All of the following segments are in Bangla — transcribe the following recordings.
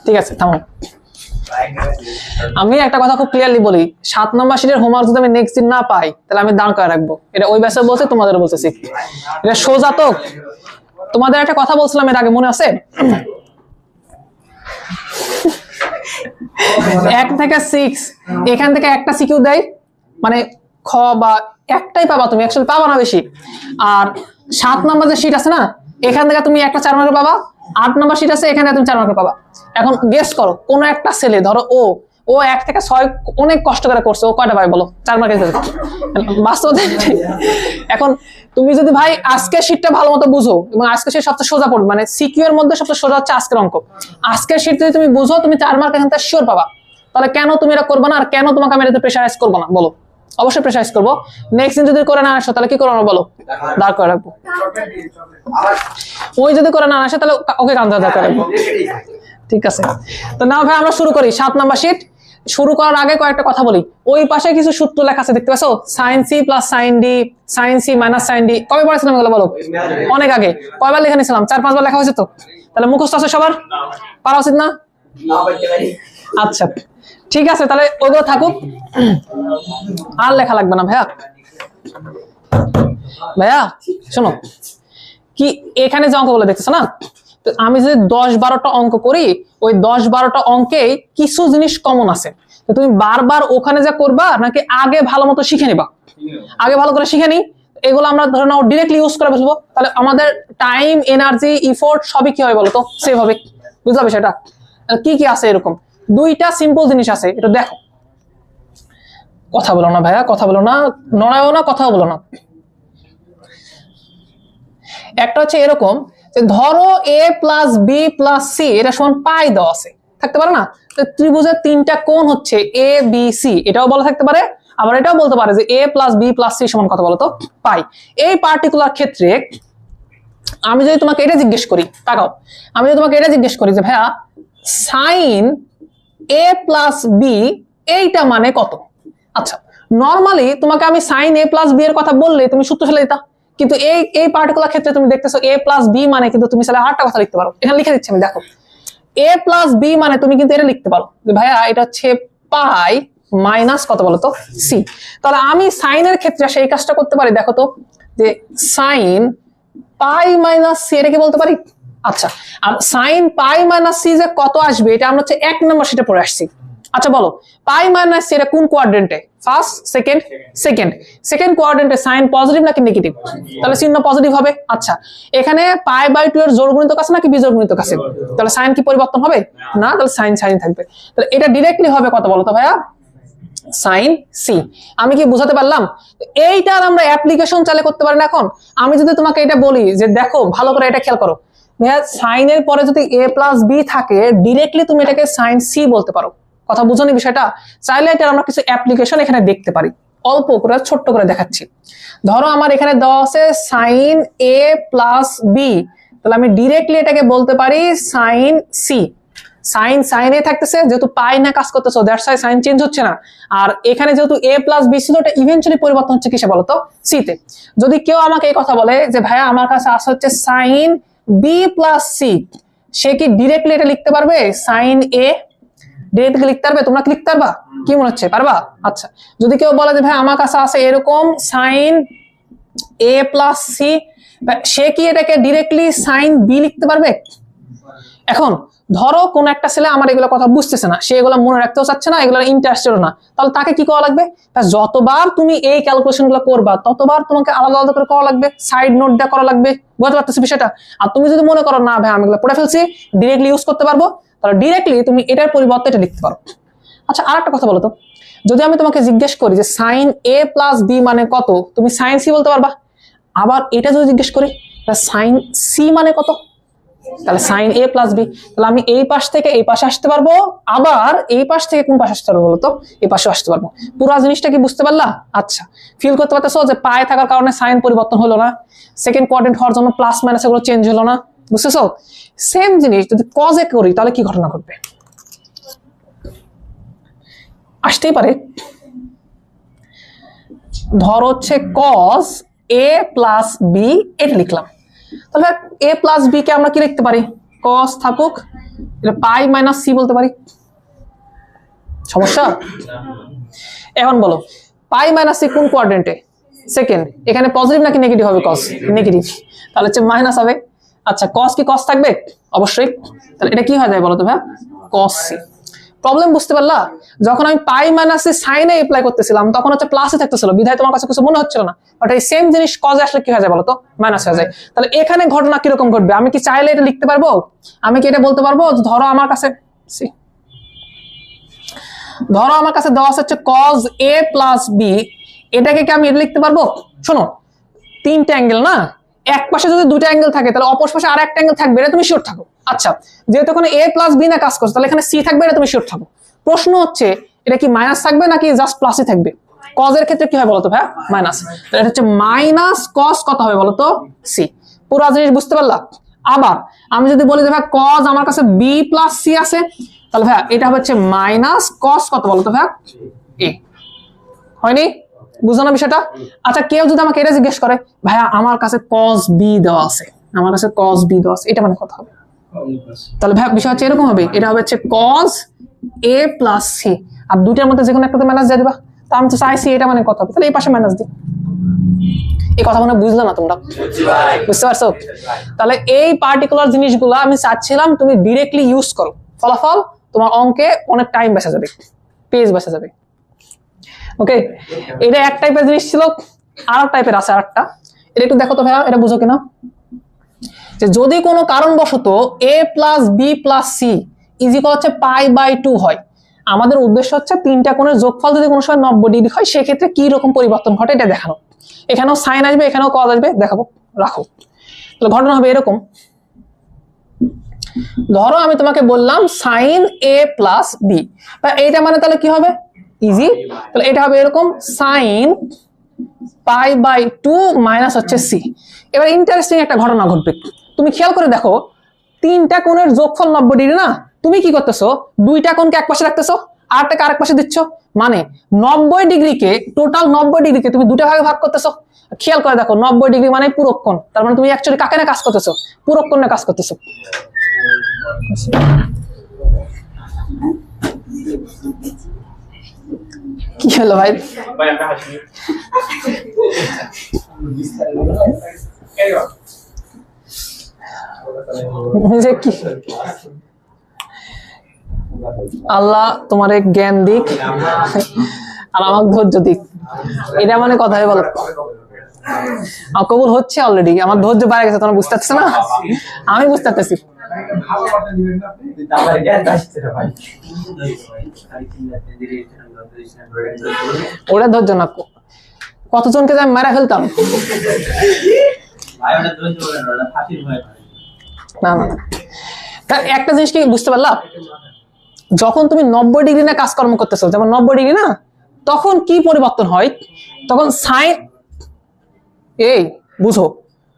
ঠিক আছে থামো। আমি একটা কথা খুব ক্লিয়ারলি বলি, 7 নম্বর শিটের হোমওয়ার্ক যদি আমি নেক্সট দিন না পাই তাহলে আমি দাঁড় করে রাখবো। এটা ওই ব্যাচে বলছে, তোমাদের বলতেছি, এটা সোজা তো। তোমাদের একটা কথা বলছিলাম এর আগে, মনে আছে? 1 থেকে 6 এখান থেকে একটা সিকিউ দেয়, মানে খ বা একটাই পাবা তুমি, অ্যাকচুয়ালি পাবা না বেশি। আর 7 নম্বর যে শিট আছে না, এখান থেকে তুমি একটা 4 মার্কের পাবা। 8 নম্বর শিট আছে, এখানে তুমি 4 মার্কের পাবা। এখন গেস করো, কোন একটা ছেলে, ধরো ও 1 থেকে 6 অনেক কষ্ট করে করছে, ও কয়টা পায় বলো 4 মার্কের? বাস্তবে এখন তুমি যদি ভাই আজকে শিটটা ভালো মতো বুঝো, এবং আজকে শিট সবচেয়ে সোজা পড়বে, মানে সিকিউ এর মধ্যে সবচেয়ে সোজা হচ্ছে আজকের অঙ্ক। আজকের শিট যদি তুমি বুঝো, তুমি 4 মার্ক এখান থেকে শিওর পাবা। তাহলে কেন তুমি এটা করবে না? আর কেন তোমাকে আমি এটাতে প্রেশারাইজ করবো না বলো? অবশ্যই প্রেশারাইজ করবো। নেক্সট দিন যদি করে না আসো তাহলে কি করবো বলো? দাঁড় করে রাখবো। ওই যদি করে না আসে তাহলে ওকে কান্দা দাঁড় করে রাখবো। ঠিক আছে, তো না ভাই আমরা শুরু করি। 7 নাম্বার শিট শুরু করার আগে কয়েকটা কথা বলি। ওই পাশে কিছু সূত্র লেখা আছে, দেখতে পাচ্ছ? sin c plus sin d, sin c minus sin d। কবে পড়েছিলাম এগুলো বলো? অনেক আগে। কয়বার লেখা নিয়েছিলাম? 4-5 বার লেখা হয়েছে তো। তাহলে মুখস্থ আছে সবার? পারা উচিত না? আচ্ছা ঠিক আছে, তাহলে ওইগুলো থাকুক, আর লেখা লাগবে না ভাইয়া। ভাইয়া শোনো, কি এখানে যে অঙ্কগুলো দেখতেছো না, তো আমি যদি 10-12টা অঙ্ক করি, ওই 10-12টা অঙ্কে কিছু জিনিস কমন আছে। তো তুমি বারবার ওখানে যা করবা নাকি আগে ভালো মতো শিখে নিবা? আগে ভালো করে শিখে নি, এগুলো আমরা ধরে নাও ডিরেক্টলি ইউজ করে ফেলবো, তাহলে আমাদের টাইম, এনার্জি, ইফোর্ট সবই কি হবে বলো তো? সেভ হবে। বুঝতে হবে সেটা? কি কি আছে এরকম 2টা সিম্পল জিনিস আছে, এটা দেখো। কথা বলো না ভাইয়া, কথা বলো না, নড়ায়ও না, কথা বলো না। একটা হচ্ছে এরকম যে ধরো a plus b plus c এটা সমান পাই দেওয়া আছে, থাকতে পারে না? ত্রিভুজের 3টা কোণ হচ্ছে এ বি সি, এটাও বলা থাকতে পারে। আবার এটাও বলতে পারে যে a plus b plus c সমান কত বলো তো? পাই। এই পার্টিকুলার ক্ষেত্রে আমি যদি তোমাকে এটা জিজ্ঞেস করি, তাকাও, আমি যদি তোমাকে এটা জিজ্ঞেস করি যে ভাইয়া সাইন a প্লাস বি এইটা মানে কত? আচ্ছা, নর্মালি তোমাকে আমি সাইন a প্লাস বি এর কথা বললে তুমি সূত্র ফেলে দিতা, কিন্তু এই পার্টিকুলার ক্ষেত্রে তুমি দেখতেছো a প্লাস বি মানে, কিন্তু তুমি চাইলে আরেকটা কথা লিখতে পারো। এখানে লিখে দিচ্ছি আমি, দেখো a প্লাস বি মানে তুমি কিন্তু এটা লিখতে পারো যে ভাইয়া এটা হচ্ছে পাই মাইনাস কত বলো তো? সি। তাহলে আমি সাইনের ক্ষেত্রে সেই কাজটা করতে পারি, দেখো তো, যে সাইন পাই মাইনাস সি, এটা কি বলতে পারি? আচ্ছা, আর সাইন পাই মাইনাস সি যে কত আসবে এটা আমরা হচ্ছে 1 নম্বর শিটে পড়ে আসছি। আচ্ছা বলো, পাই মাইনাস সি এটা কোন কোয়াড্রেন্টে? First, second? সেকেন্ড কোয়াড্রেন্টে। সাইন পজিটিভ নাকি নেগেটিভ? তাহলে চিহ্ন পজিটিভ হবে। আচ্ছা, এখানে পাই বাই 2 এর জোড় গুণিতক আছে নাকি বিজোড় গুণিতক আছে? তাহলে সাইন কি পরিবর্তন হবে না? তাহলে সাইন থাকবে। তাহলে এটা ডিরেক্টলি হবে কত বলো তো ভাইয়া? Sine c. আমি কি বুঝাতে পারলাম? এইটার আমরা অ্যাপ্লিকেশন চালে করতে পারি না। এখন আমি যদি তোমাকে এটা বলি যে দেখো ভালো করে এটা খেয়াল করো, ভাইয়া সাইনের পরে যদি a প্লাস বি থাকে, ডিরেক্টলি তুমি এটাকে সাইন সি বলতে পারো। কথা বুঝোনি বিষয়টা? চাইলে এটা আমরা কিছু অ্যাপ্লিকেশন এখানে দেখতে পারি, অল্প করে ছোট্ট করে দেখাচ্ছি। ধরো আমার এখানে দেওয়া আছে সাইন a প্লাস বি, তাহলে আমি ডিরেক্টলি এটাকে বলতে পারি সাইন সি। সাইন এ থাকতেছে, যেহেতু পাই না কাজ করতেছে, দ্যাটস ওয়াই সাইন চেঞ্জ হচ্ছে না। আর এখানে যেহেতু a প্লাস বি ছিল, এটা ইভেন্চুয়ালি পরিবর্তন হচ্ছে কিসে বলতো? সি তে। যদি কেউ আমাকে এই কথা বলে যে ভাইয়া আমার কাছে আসা হচ্ছে সাইন বি প্লাস সি, সে কি ডিরেক্টলি এটা লিখতে পারবে সাইন এ? ডিরেক্টলি লিখতে পারবে? তোমরা কি লিখতে পারবা? কি মনে হচ্ছে, পারবা? আচ্ছা, যদি কেউ বলে যে ভাই আমার কাছে আছে এরকম সাইন এ প্লাস সি, সে কি এটাকে ডিরেক্টলি সাইন বি লিখতে পারবে? এখন ধরো কোন একটা ছেলে আমার এগুলো কথা বুঝতেছে না, সে এগুলো মনে রাখতেও চাচ্ছে না, এগুলো ইন্টারেস্টেড না, তাহলে তাকে কি করা লাগবে? যতবার তুমি এই ক্যালকুলেশন গুলো করবা ততবার তোমাকে আলাদা আলাদা করে করা লাগবে, সাইড নোট দেওয়া করা লাগবে। বুঝতে পারতেছি বিষয়টা? আর তুমি যদি মনে করো না ভাই আমি এগুলো পড়ে ফেলছি, ডিরেক্টলি ইউজ করতে পারবো, তাহলে ডিরেক্টলি তুমি এটার পরিবর্তে এটা লিখতে পারো। আচ্ছা, আর একটা কথা বলো তো, যদি আমি তোমাকে জিজ্ঞেস করি যে সাইন এ প্লাস বি মানে কত, তুমি সাইন সি বলতে পারবা? আবার এটা যদি জিজ্ঞেস করি সাইন সি মানে কত, তাহলে সাইন এ প্লাস বি। তাহলে আমি এই পাশ থেকে এই পাশে আসতে পারবো, আবার এই পাশ থেকে কোন পাশে আসতে পারবো বলতো? এই পাশে আসতে পারবো। পুরো জিনিসটা কি বুঝতে পারলা? আচ্ছা, ফিল করতে পারতেছো যে পায়ে থাকার কারণে সাইন পরিবর্তন হলো না, সেকেন্ড কোয়াড্রেন্ট হওয়ার জন্য প্লাস মাইনাস এগুলো চেঞ্জ হলো না, বুঝতেছো? সেম জিনিস যদি কজে করি তাহলে কি ঘটনা ঘটবে? আসতেই পারে। ধর হচ্ছে কজ এ প্লাস বি, এটা লিখলাম, তাহলে এ প্লাস বি কে আমরা কি লিখতে পারি? কস থাকুক, এটা পাই মাইনাস সি বলতে পারি, সমস্যা? এখন বলো পাই মাইনাস সি কোন কোয়াড্রেন্টে? সেকেন্ড। এখানে পজিটিভ নাকি নেগেটিভ হবে? কস নেগেটিভ, তাহলে হচ্ছে মাইনাস হবে। আচ্ছা কস কি কস থাকবে? অবশ্যই। তাহলে এটা কি হয়ে যায় বলো তো ভাই? কস সি। প্রবলেম বুঝতে পারলা? যখন আমি পাই মাইনাস সি সাইনে অ্যাপ্লাই করতেছিলাম তখন হচ্ছে প্লাসে থাকতেছিল, বিধায় তোমার কাছে কিছু মনে হচ্ছিল না, বাট এই সেম জিনিস কজে আসলে কি হয়ে যায় বলো তো? মাইনাস হয়ে যায়। তাহলে এখানে ঘটনা কিরকম ঘটবে? আমি কি চাইলে এটা লিখতে পারবো? আমি কি এটা বলতে পারবো ধরো আমার কাছে দেওয়া হচ্ছে cos a প্লাস বি, এটাকে কি আমি এটা লিখতে পারবো? শোনো, তিনটা অ্যাঙ্গেল না, এক পাশে যদি দুটো অ্যাঙ্গেল থাকে তাহলে অপর পাশে আর একটা অ্যাঙ্গেল থাকবে, এটা তুমি শিওর থাকো। আচ্ছা যেহেতু এখানে a প্লাস বি না কাজ করছে, তাহলে এখানে সি থাকবে, এটা তুমি শিওর থাকো। প্রশ্ন হচ্ছে এটা কি মাইনাস থাকবে নাকি জাস্ট প্লাসই থাকবে? cos এর ক্ষেত্রে কি হয় বলতো ভাই? মাইনাস। এটা হচ্ছে মাইনাস cos কত হবে বলতো? সি। পুরো জিনিস বুঝতে পারলা? আবার আমি যদি বলি যে ভাই cos আমার কাছে b প্লাস সি আছে, তাহলে ভাই এটা হচ্ছে মাইনাস cos কত বলতো ভাই? এ। হয়নি? বুঝো না বিষয়টা? আচ্ছা কেউ যদি আমাকে এটা জিজ্ঞেস করে ভাইয়া আমার কাছে cos b দেওয়া আছে, আমার কাছে cos b দেওয়া আছে, এটা মানে কত হবে? তাহলে ভাই বিষয় হচ্ছে এরকম হবে, এটা হবে হচ্ছে cos a প্লাস c, আর দুইটার মধ্যে যে কোনো একটাতে মাইনাস দিয়ে দিবা। তো আমি তো চাইছি এটা মানে কত হবে, তাহলে এই পাশে মাইনাস দিই। এই কথা মনে বুঝলো না তোমরা? বুঝতে পারছো? তাহলে এই পার্টিকুলার জিনিসগুলো আমি চাচ্ছিলাম তুমি ডিরেক্টলি ইউজ করো, ফলাফল তোমার অঙ্কে অনেক টাইম বাঁচা যাবে, পেজ বাঁচা যাবে। ওকে, এটা এক টাইপের জিনিস ছিল, আর টাইপের আছে আরেকটা, এটা একটু দেখো তো ভাইয়া, এটা বুঝো কিনা? যে যদি কোনো কারণবশত a plus b plus c is equal হচ্ছে পাই বাই 2 হয়, আমাদের উদ্দেশ্য হচ্ছে তিনটা কোণের যোগফল যদি কোনো সময় 90 ডিগ্রি হয় সেক্ষেত্রে কি রকম পরিবর্তন ঘটে এটা দেখানো। এখানেও সাইন আসবে, এখানেও কজ আসবে, দেখাবো। রাখো। তাহলে ঘটনা হবে এরকম, ধরো আমি তোমাকে বললাম সাইন a প্লাস বি, এইটা মানে তাহলে কি হবে? ইজি। তাহলে এটা হবে এরকম সাইন পাই বাই 2 মাইনাস হচ্ছে সি। এবার ইন্টারেস্টিং একটা ঘটনা ঘটবে, তুমি খেয়াল করে দেখো, তিনটা কোণের যোগফল 90 ডিগ্রি না, তুমি কি করতেছো? দুইটা কোণকে এক পাশে রাখতেছো, আরটাকে আরেক পাশে দিচ্ছ, মানে 90 ডিগ্রিকে, টোটাল 90 ডিগ্রিকে তুমি দুটো ভাগে ভাগ করতেছো। খেয়াল করে দেখো 90 ডিগ্রি মানে পুরক কোণ, তার মানে তুমি অ্যাকচুয়ালি কাকে না কাজ করতেছো? পুরক কোণে কাজ করতেছো। কি হলো ভাই? কি আল্লাহ তোমার জ্ঞান দিক আর আমার ধৈর্য দিক, এটা মানে কথাই বলো। কবুল হচ্ছে অলরেডি, আমার ধৈর্য বাড়ে গেছে, তোমরা বুঝতে পারছো না? আমি বুঝতে পারতেছি। ওরা ধৈর্য না, কতজনকে আমি মেরে ফেলতাম। না না, একটা জিনিস কি বুঝতে পারলাম, যখন তুমি 90 ডিগ্রি না কাজকর্ম করতেছো, যেমন 90 ডিগ্রি না, তখন কি পরিবর্তন হয়? তখন সাইন, এই বুঝো,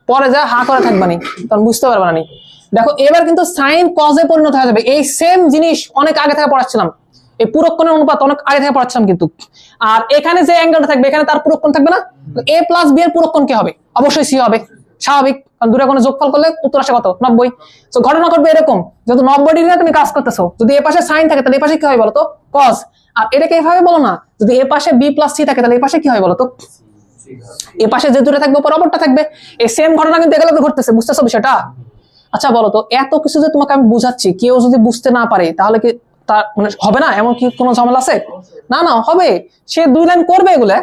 পরে যা হা করে থাকবা নি, তখন বুঝতে পারবা না। দেখো এবার কিন্তু সাইন কজে পরিণত হয়ে যাবে। এই সেম জিনিস অনেক আগে থেকে পড়াচ্ছিলাম, এই পুরক কোণের অনুপাত অনেক আগে থেকে পড়াচ্ছিলাম কিন্তু। আর এখানে যে অ্যাঙ্গেলটা থাকবে এখানে তার পুরক কোণ থাকবে না, a প্লাস বি এর পুরক কোণ কি হবে? অবশ্যই সি হবে, স্বাভাবিক, কারণ দুটো কোণের যোগফল করলে উত্তর আসে কত? 90। তো ঘটনা ঘটবে এরকম, যেহেতু 90 ডিগ্রি তুমি কাজ করতেছো, যদি এ পাশে সাইন থাকে তাহলে এ পাশে কি হয় বলতো? কজ। আর এটাকে এভাবে বলো না, যদি এ পাশে বি প্লাস সি থাকে তাহলে এ পাশে কি হয় বলতো? এ পাশে যে দুটো থাকবে বরাবরটা থাকবে। এই সেম ঘটনা কিন্তু এগুলোকে ঘটতেছে, বুঝতেছো বিষয়টা? আচ্ছা বলো তো, এত কিছু যে তোমাকে আমি বুঝাচ্ছি, কেউ যদি বুঝতে না পারে তাহলে কি তার মানে হবে না? এমন কি কোনো ঝামেলা আছে? না না, হবে। সে 2 লাইন করবে এগুলা,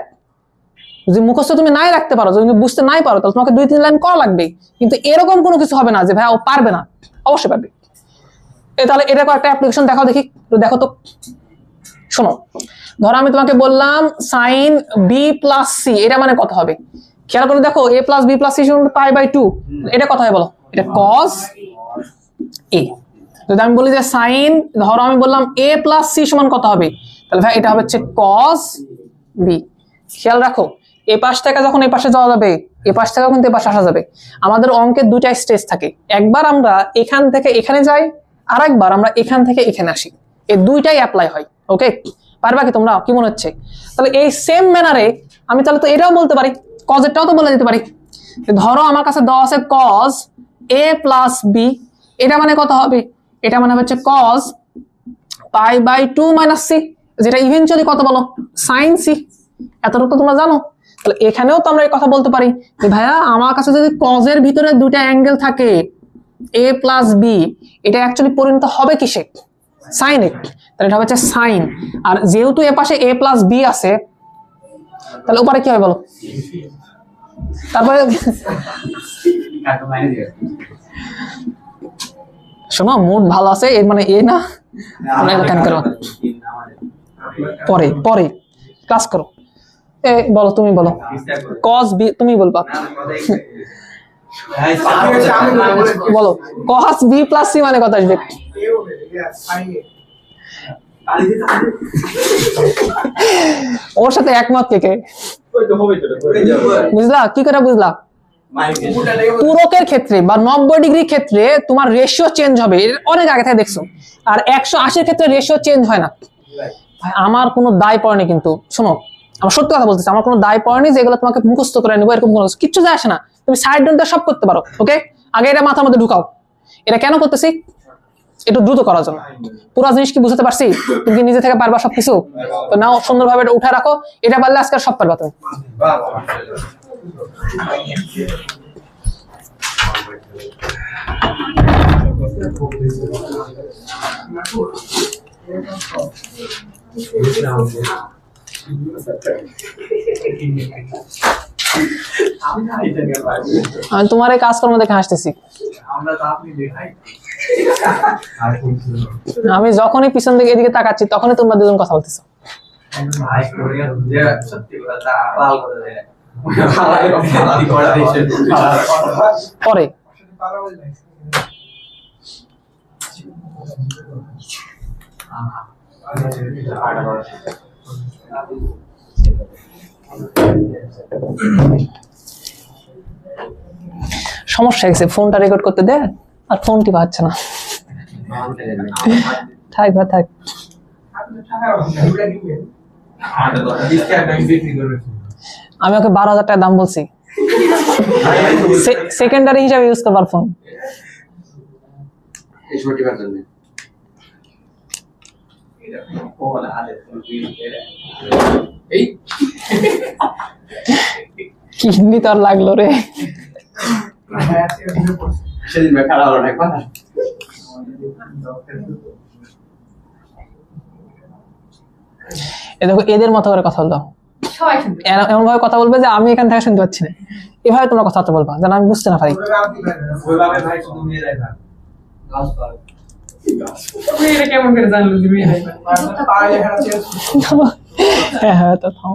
যদি মুখস্থ তুমি নাই রাখতে পারো, যদি বুঝতে নাই পারো, তাহলে তোমাকে 2-3 লাইন করা লাগবে। কিন্তু এরকম কোনো কিছু হবে না যে ভাই ও পারবে না, অবশ্যই পারবে। তাহলে এটা একটা অ্যাপ্লিকেশন দেখাও দেখি, দেখো তো। শোনো, ধরো আমি তোমাকে বললাম সাইন বি প্লাস সি, এটা মানে কত হবে? খেয়াল করে দেখো, a plus b plus c সমান পাই বাই 2, এটা কত হয় বলো? এটা cos a। যদি আমি বলি যে সাইন, ধরো আমি বললাম a প্লাস সি সমান কত হবে, তাহলে ভাই এটা হবে হচ্ছে cos b। খেয়াল রাখো, এই পাশ থেকে যখন এই পাশে যাওয়া যাবে, এই পাশ থেকে কিন্তু এই পাশে আসা যাবে। আমাদের অঙ্কের দুইটা স্টেজ থাকে, একবার আমরা এখান থেকে এখানে যাই, আর একবার আমরা এখান থেকে এখানে আসি, এই দুইটাই অ্যাপ্লাই হয়। ওকে, পারবা কি তোমরা? কি মনে হচ্ছে? তাহলে এই সেম ম্যানারে আমি তাহলে তো এটাও বলতে পারি, cos এরটাও তো বলে দিতে পারি। ধরো আমার কাছে দেওয়া আছে cos a প্লাস b, এটা মানে কত হবে? এটা মানে হচ্ছে cos π/2 - c, যেটা ইভেনচুয়ালি কত বলো? sin c। এতটুকু তো তোমরা জানো। তাহলে এখানেও তো আমরা এই কথা বলতে পারি যে ভাইয়া আমার কাছে যদি cos এর ভিতরে দুইটা অ্যাঙ্গেল থাকে a প্লাস b, এটা অ্যাকচুয়ালি পরিণত হবে কিসে? sin এ। তাহলে এটা হচ্ছে sin। আর যেহেতু এর পাশে a প্লাস b আছে, তাহলে উপরে কি হবে বলো? তারপরে শোনো, মুড ভালো আছে এর মানে এ না, কেন করো পরে পরে ক্লাস করো। এ বলো, তুমি বলো cos b, তুমি বলবা বলো cos b প্লাস c মানে কত আসবে? ওর সাথে একমত কে কে? বুঝলা কি করে? বুঝলা? পূরকের ক্ষেত্রে বা 90 ডিগ্রির ক্ষেত্রে তোমার রেশিও চেঞ্জ হবে, অনেক আগে থেকে দেখছো। আর 180 ক্ষেত্রে রেশিও চেঞ্জ হয় না। ভাই আমার কোনো দায় পড়েনি, কিন্তু শোনো আমার সত্যি কথা বলতেছি, আমার কোনো দায় পড়েনি যেগুলো তোমাকে মুখস্থ করে নিবো এরকম কোনো কিচ্ছু যায় আসে না। তুমি সাইড ডোনটা সব করতে পারো। ওকে, আগে এটা মাথার মধ্যে ঢুকাও। এটা কেন করতেছি? একটু দ্রুত করার জন্য। পুরো জিনিস কি বুঝতে পারছি? তুমি কি নিজে থেকে পারবা সবকিছু? তো নাও, সুন্দরভাবে এটা উঠে রাখো। এটা পারলে আজকে সব পারবা তুমি। আমি তোমার এই কাজকর্ম দেখে হাসতেছি। আমি যখনই পিছন দিকে এদিকে তাকাচ্ছি তখনই তোমরা দুজন কথা বলতেছো। পরে সমস্যা হয়েছে, ফোনটা রেকর্ড করতে দে, আর ফোনটি পাচ্ছে না। থাক ভাই থাক। আমি ওকে 12,000 টাকা দাম বলছি, সেকেন্ডারি হিসাবে ইউজ করবার ফোন। কিডনি তো আর লাগলো রে। সেদিন খারাপ হলো না কথা। দেখো এদের মতো করে কথা বললো, এমন ভাবে কথা বলবে যে আমি এখান থেকে শুনতে পাচ্ছি না। এভাবে তোমরা কথাবার্তা বলবা যেন আমি বুঝতে না পারি। হ্যাঁ তো থাও।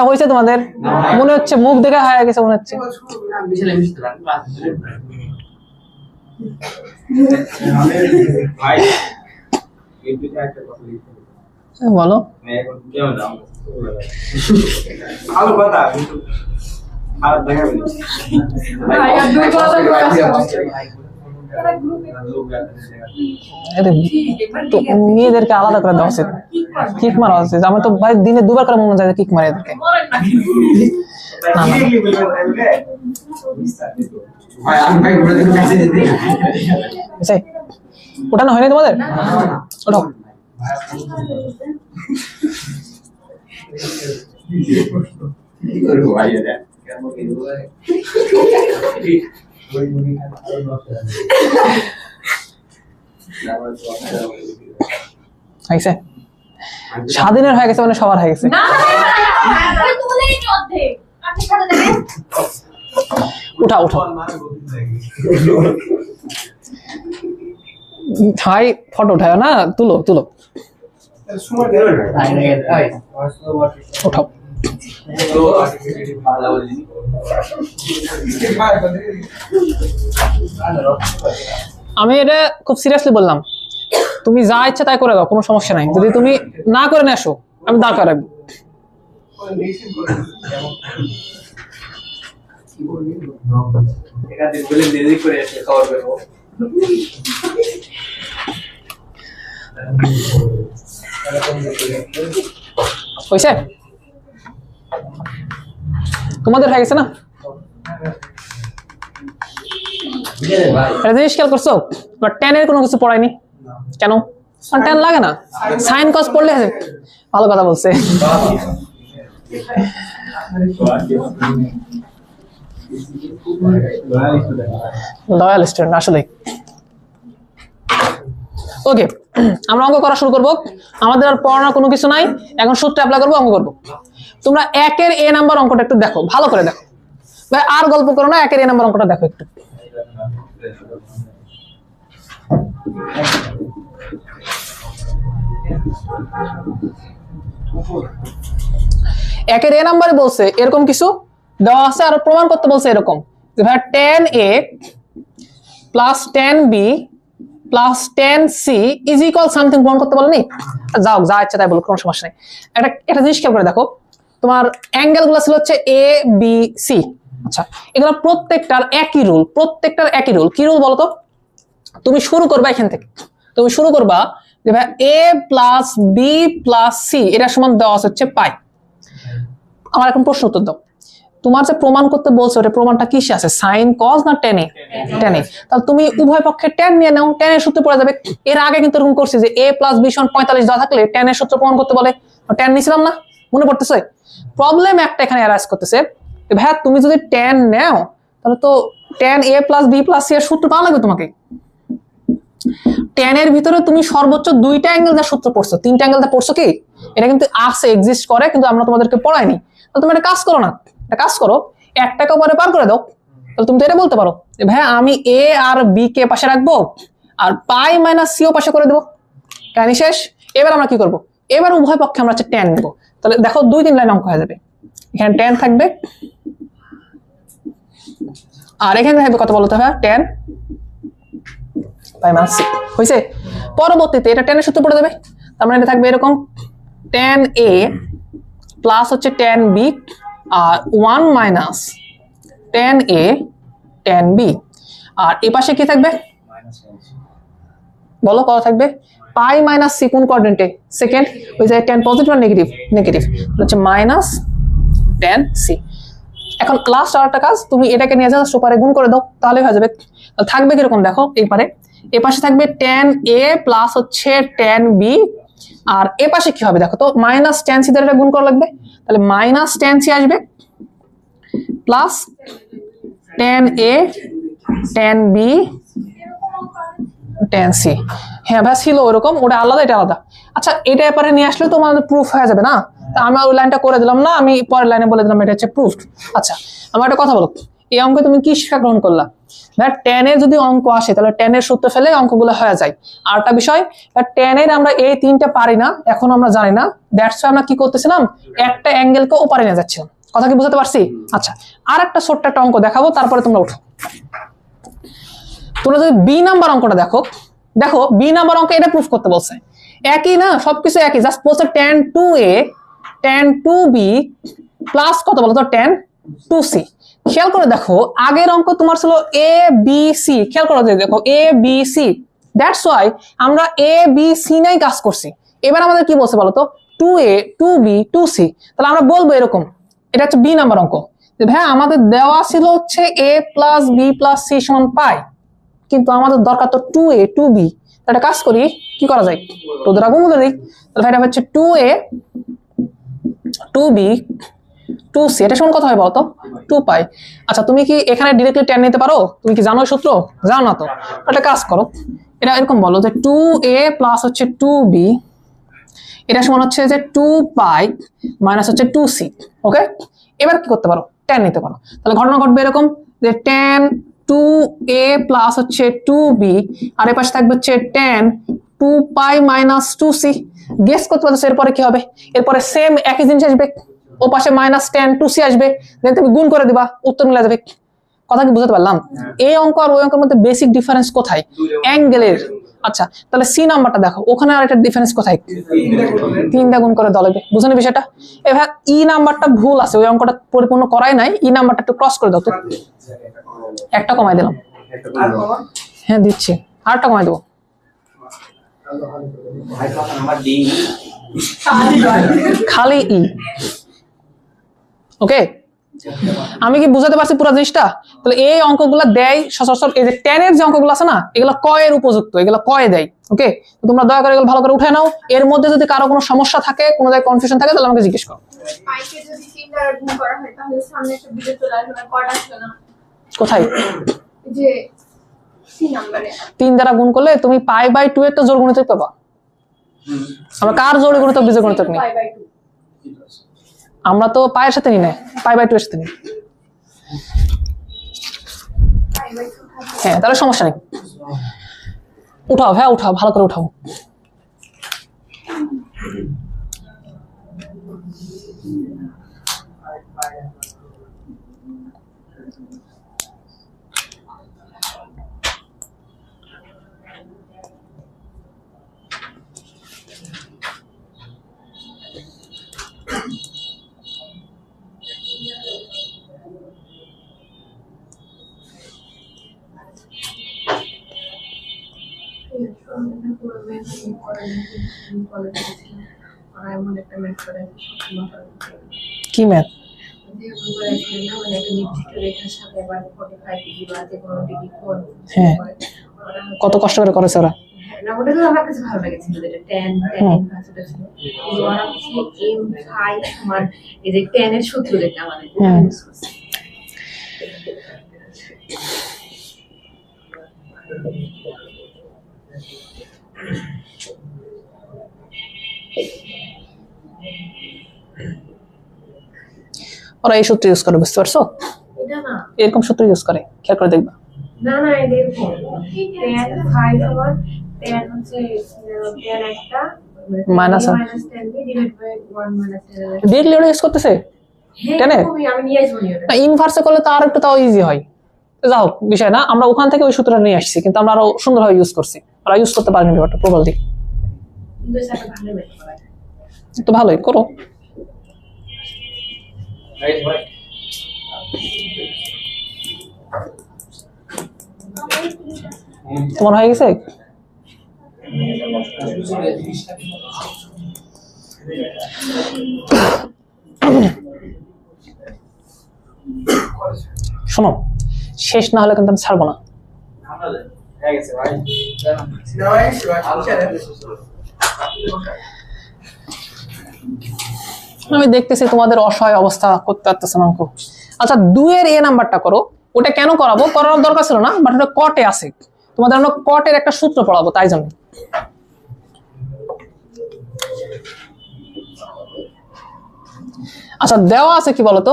হয়েছে তোমাদের? মনে হচ্ছে মুখ দেখে হয়ে গেছে মনে হচ্ছে। বলো মেয়েদেরকে আলাদা করে দেওয়া উচিত, কিক মারা উচিত। আমি তো ভাই দিনে 2বার করে মনে যায় কিক মারে এদেরকে। ওটা না হয়নি তোমাদের? ওটাও স্বাধীনের হয়ে গেছে মানে সবার হয়ে গেছে। উঠা উঠা ভাই, ফটো উঠায় না, তুলো তুলো উঠাও। আমি এটা খুব সিরিয়াসলি বললাম, তুমি যা ইচ্ছা তাই করে দাও, কোনো সমস্যা নাই। যদি তুমি না করে আসো আমি দাঁড় করে রাখবো। হয়েছে? তোমাদের হয়ে গেছে না? এটা জিনিস খেয়াল করছো, tan এর কোনো কিছু পড়ায়নি কেন? tan লাগে না, সাইন কস পড়লে ভালো কথা বলছে। লয়াল স্টুডেন্ট আসলে। ওকে, আমরা অঙ্ক করা শুরু করব। আমাদের আর পড়ানোর কোনো কিছু নাই, এখন সূত্র অ্যাপ্লাই করব, অঙ্ক করব। তোমরা 1 এর a নাম্বার অঙ্কটা একটু দেখো, ভালো করে দেখো ভাই, আর গল্প করো না, 1 এর a নাম্বার অঙ্কটা দেখো একটু। একের a নাম্বারে বলছে এরকম কিছু দেওয়া আছে, আর প্রমাণ করতে বলছে এরকম যে ভাই tan a plus tan b plus tan c is equal something প্রমাণ করতে বলেনি। যাও যা ইচ্ছা তাই বলো, কোনো সমস্যা নেই। একটা জিনিস খেয়াল করে দেখো, তোমার অ্যাঙ্গেল গুলো ছিল হচ্ছে a b c। আচ্ছা, এগুলো প্রত্যেকটার একই রুল, প্রত্যেকটার একই রুল। কি রুল বলো তো? তুমি শুরু করবা এখান থেকে, তুমি শুরু করবা যে ভাই a plus b plus c এটা সমান দেওয়া হচ্ছে পাই। আমার এখন প্রশ্ন উত্তর দাও, তোমার যে প্রমাণ করতে বলছো ওটা প্রমাণটা কিসে আছে, সাইন কস না tan এ? tan এ। তাহলে তুমি উভয় পক্ষে tan নিয়ে নাও, tan এর সূত্র পড়ে যাবে। এর আগে কিন্তু এরকম করছি যে a প্লাস b সমান 45 দেওয়া থাকলে tan এর সূত্র প্রমাণ করতে বলে, tan নিছিলাম না, মনে পড়তেছে? প্রবলেম একটা এখানে অ্যারাইজ করতেছে, ভাই তুমি যদি tan নাও তাহলে তো tan a plus b plus c এর সূত্র পাওয়া লাগবে তোমাকে। tan এর ভিতরে তুমি সর্বোচ্চ 2টা অ্যাঙ্গেল যা সূত্র পড়ছো, 3টা অ্যাঙ্গেল যা পড়ছো কি এটা কিন্তু আছে, এক্সিস্ট করে, কিন্তু আমরা তোমাদেরকে পড়াইনি। তাহলে তুমি একটা কাজ করো না, একটা কাজ করো, একটাকে পরে পার করে দাও। তাহলে তুমি তো এটা বলতে পারো যে ভাই আমি a আর b কে পাশে রাখবো আর পাই মাইনাস c ও পাশে করে দেবো, কাহিনী শেষ। এবার আমরা কি করব, এবার উভয় পক্ষে আমরা হচ্ছে tan নেব। তাহলে দেখো 2-3 লাইন অঙ্ক হয়ে যাবে। এখানে tan থাকবে আর এখানে থাকবে কত বলতে হবে, tan পাই মাইনাস c হইছে। পরবর্তীতে এটা tan এর সূত্র পড়ে যাবে, তার মানে এটা থাকবে এরকম tan a প্লাস হচ্ছে tan b আর 1 minus tan a tan b। আর এই পাশে কি থাকবে বলো, কত থাকবে? পাই মাইনাস c কোন কোঅর্ডিনেটে? সেকেন্ড। ওই যে tan পজিটিভ আর নেগেটিভ, নেগেটিভ হচ্ছে মাইনাস tan c। এখন লাস্ট আরেকটা কাজ, তুমি এটাকে নিয়ে যাও সুপারে গুণ করে দাও, তাহলে হয়ে যাবে। থাকবে কিরকম দেখো, এই পারে এই পাশে থাকবে tan a প্লাস হচ্ছে tan b আর এ পাশে কি হবে দেখো তো, মাইনাস tan c দ্বারা গুণ করা লাগবে, তাহলে মাইনাস tan c আসবে plus tan a tan b tan c। হ্যাঁ ভাই ছিল ওরকম, ওটা আলাদা এটা আলাদা। আচ্ছা, এটা এপারে নিয়ে আসলে তো আমাদের প্রুফ হয়ে যাবে না? তা আমি ওই লাইনটা করে দিলাম না, আমি পরের লাইনে বলে দিলাম এটা হচ্ছে প্রুফ। আচ্ছা, আমার একটা কথা বলো, এই অঙ্কে তুমি কি শিক্ষা গ্রহণ করলা? tan এর যদি অঙ্ক আসে তাহলে tan এর সূত্র ফেলে অঙ্কগুলো হয়ে যায়। আর একটা বিষয়, tan এর আমরা এই 3টা পারি না, এখন আমরা জানি না, দ্যাটস ওয়াই আমরা কি করতেছিলাম, একটা অ্যাঙ্গেলকে ওপারে নিয়ে যাচ্ছিলাম। কথা কি বুঝতে পারছি? আচ্ছা, আর একটা ছোট্ট একটা অঙ্ক দেখাবো, তারপরে তোমরা উঠো। তোমরা যদি বি নাম্বার অঙ্কটা দেখো, দেখো বি নাম্বার অঙ্ক এটা প্রুফ করতে বলছে, একই না, সবকিছু একই, জাস্ট বলছে tan 2a tan 2b plus কত বলো তো tan 2c। খেয়াল করে দেখো, আগের অঙ্ক তোমার ছিল a b c, খেয়াল করে দেখো a b c, that's why আমরা a b c নাই কাজ করছি। এবার আমাদের কি বলছে বলো তো, 2a 2b 2c। তাহলে আমরা বলবো এরকম, এটা হচ্ছে বি নাম্বার অঙ্ক, যে ভাই আমাদের দেওয়া ছিল হচ্ছে a plus b plus c সমান পাই, কিন্তু আমাদের দরকার তো 2a 2b। একটা কাজ করি, কি করা যায়, 2 দ্বারা গুণ করে দিই, তাহলে এটা হচ্ছে 2a 2b 2c, এটা সমান কত হয় বলতো, 2 পাই। আচ্ছা, তুমি কি এখানে ডিরেক্টলি tan নিতে পারো? তুমি কি জানো সূত্র? জানো না তো, একটা কাজ করো, এটা এরকম বলো যে 2a প্লাস হচ্ছে 2b এটা সমান হচ্ছে যে 2 পাই মাইনাস হচ্ছে 2c। ওকে, এবার কি করতে পারো, tan নিতে পারো। তাহলে ঘটনা ঘটবে এরকম যে tan 2a প্লাস হচ্ছে 2b আর এর পাশে থাকবে হচ্ছে tan 2 পাই মাইনাস 2c। গেস করতে পারছো এরপরে কি হবে? এরপরে সেম একই জিনিস আসবে, ও পাশে মাইনাস tan 2c আসবে, দেন তুমি গুণ করে দিবা, উত্তর মিলে যাবে। কথা কি বুঝতে পারলাম? এই অঙ্ক আর ওই অঙ্কের মধ্যে বেসিক ডিফারেন্স কোথায়? অ্যাঙ্গেলের। আচ্ছা, তাহলে সি নাম্বারটা দেখো, ওখানে আর একটা ডিফারেন্স কোথায়? 3 গুণ করে দলবে, বুঝলি বিষয়টা? এবার ই নাম্বারটা ভুল আছে, ওই অঙ্কটা পরিপূর্ণ করাই নাই, ই নাম্বারটা একটু ক্রস করে দাও তো, একটা কমাই দিলাম। হ্যাঁ দিচ্ছি, আরেকটা কমাই দেবো। খালি ই। ওকে, আমি কি বুঝাতে পারছি পুরো জিনিসটা? তাহলে এই অঙ্কগুলো দেয় সচরাচর, এই যে 10 এর যে অঙ্কগুলো আছে না, এগুলো ক এর উপযুক্ত, এগুলো ক এ দেয়। ওকে, তোমরা দয়া করে এগুলো ভালো করে উঠে নাও। এর মধ্যে যদি কারো কোনো সমস্যা থাকে, কোনো জায়গায় কনফিউশন থাকে, তাহলে আমাকে জিজ্ঞেস করো। পাইকে যদি 3 দ্বারা গুণ করা হয় তাহলে সামনে একটা বিজোড় চলে আসবে না, কয়টা আসবে না? কোথায়? যে 3 নম্বরে 3 দ্বারা গুণ করলে তুমি পাই বাই 2 এর তো জোড় গুণিতক পাবা। আমরা কার জোড় গুণিতক বিজোড় গুণিতক নিই? পাই/2 আমরা তো পায়ের সাথে নিই না, পাই বাই 2 এর সাথে নিই। পাই/2 থাকবে। হ্যাঁ, তাহলে সমস্যা নেই। উঠাও, হ্যাঁ উঠাও, ভালো করে উঠাও। কি ম্যাথ? হ্যাঁ, কত কষ্ট করে করেছে ওরা। না ওটা তো আমার কাছে ভালো লেগেছিল, যেটা tan ইনভার্সটা ছিল। কিন্তু ওরা হচ্ছে m phi সমান এই যে tan এর সূত্র যেটা আমাদের ইউজ করছে। ওরা এই সূত্র ইউজ করে, বুঝতে পারছো? এটা না এরকম সূত্র ইউজ করে, খেয়াল করে দেখবা। না না এটা এরকম tan phi সমান tan হচ্ছে tan একটা Minus tan divide by 1 minus tan। Directly ওরা ইউজ করতেছে। হ্যাঁ tan এ? আমি নিয়ে আসবো নি ওটা। না, ইনভার্সে করলে তো আর একটু তাও ইজি হয়। যাই হোক, বিষয় না, আমরা ওখান থেকে ওই সূত্রটা নিয়ে আসছি, কিন্তু আমরা আরো সুন্দরভাবে ইউজ করছি। ওরা ইউজ করতে পারেনি ব্যাপারটা, প্রবল দিক। কিন্তু সেটা ভালো ম্যাথ করা। তো ভালোই করো। তোমার হয়ে গেছে? শোনো, শেষ না হলে কিন্তু আমি ছাড়বো না। আমি দেখতেছি তোমাদের অসহায় অবস্থা, করতে পারতেছে না অঙ্ক। আচ্ছা, 2 এর এ নাম্বারটা করো। ওটা কেন করাবো, করার দরকার ছিল না, বাট ওটা কটে আছে। তোমাদের আমরা কটের একটা সূত্র পড়াবো, তাই জন্য। আচ্ছা, দেওয়া আছে কি বলতো,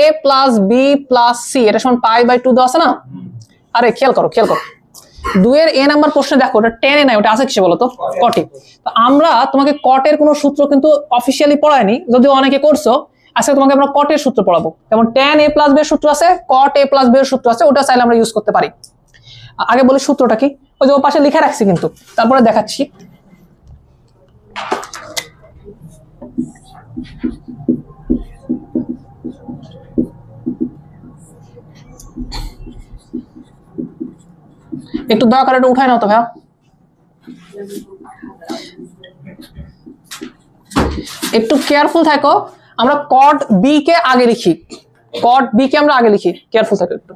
a plus b plus c, এটা সমান পাই বাই 2 দেওয়া আছে না? আরে খেয়াল করো, খেয়াল করো, 2 এর এ নাম্বার প্রশ্নে দেখো, ওটা 10 এ নাই, ওটা আছে কিসে বলতো? কটে। তো আমরা তোমাকে কটের কোনো সূত্র কিন্তু অফিসিয়ালি পড়াইনি, যদিও অনেকে করছো। আজকে তোমাকে আমরা কটের সূত্র পড়াবো। যেমন tan a প্লাস b এর সূত্র আছে, cot a প্লাস b এর সূত্র আছে, ওটা চাইলে আমরা ইউজ করতে পারি। আগে বলি সূত্রটা কি, ওই যে ও পাশে লিখে রাখছি, কিন্তু তারপরে দেখাচ্ছি। একটু দয়া করে এটা উঠায় নাও তো ভাইয়া। একটু কেয়ারফুল থাকো, আমরা কট বি কে আগে লিখি, কট বি কে আমরা আগে লিখি, কেয়ারফুল থাকো একটু।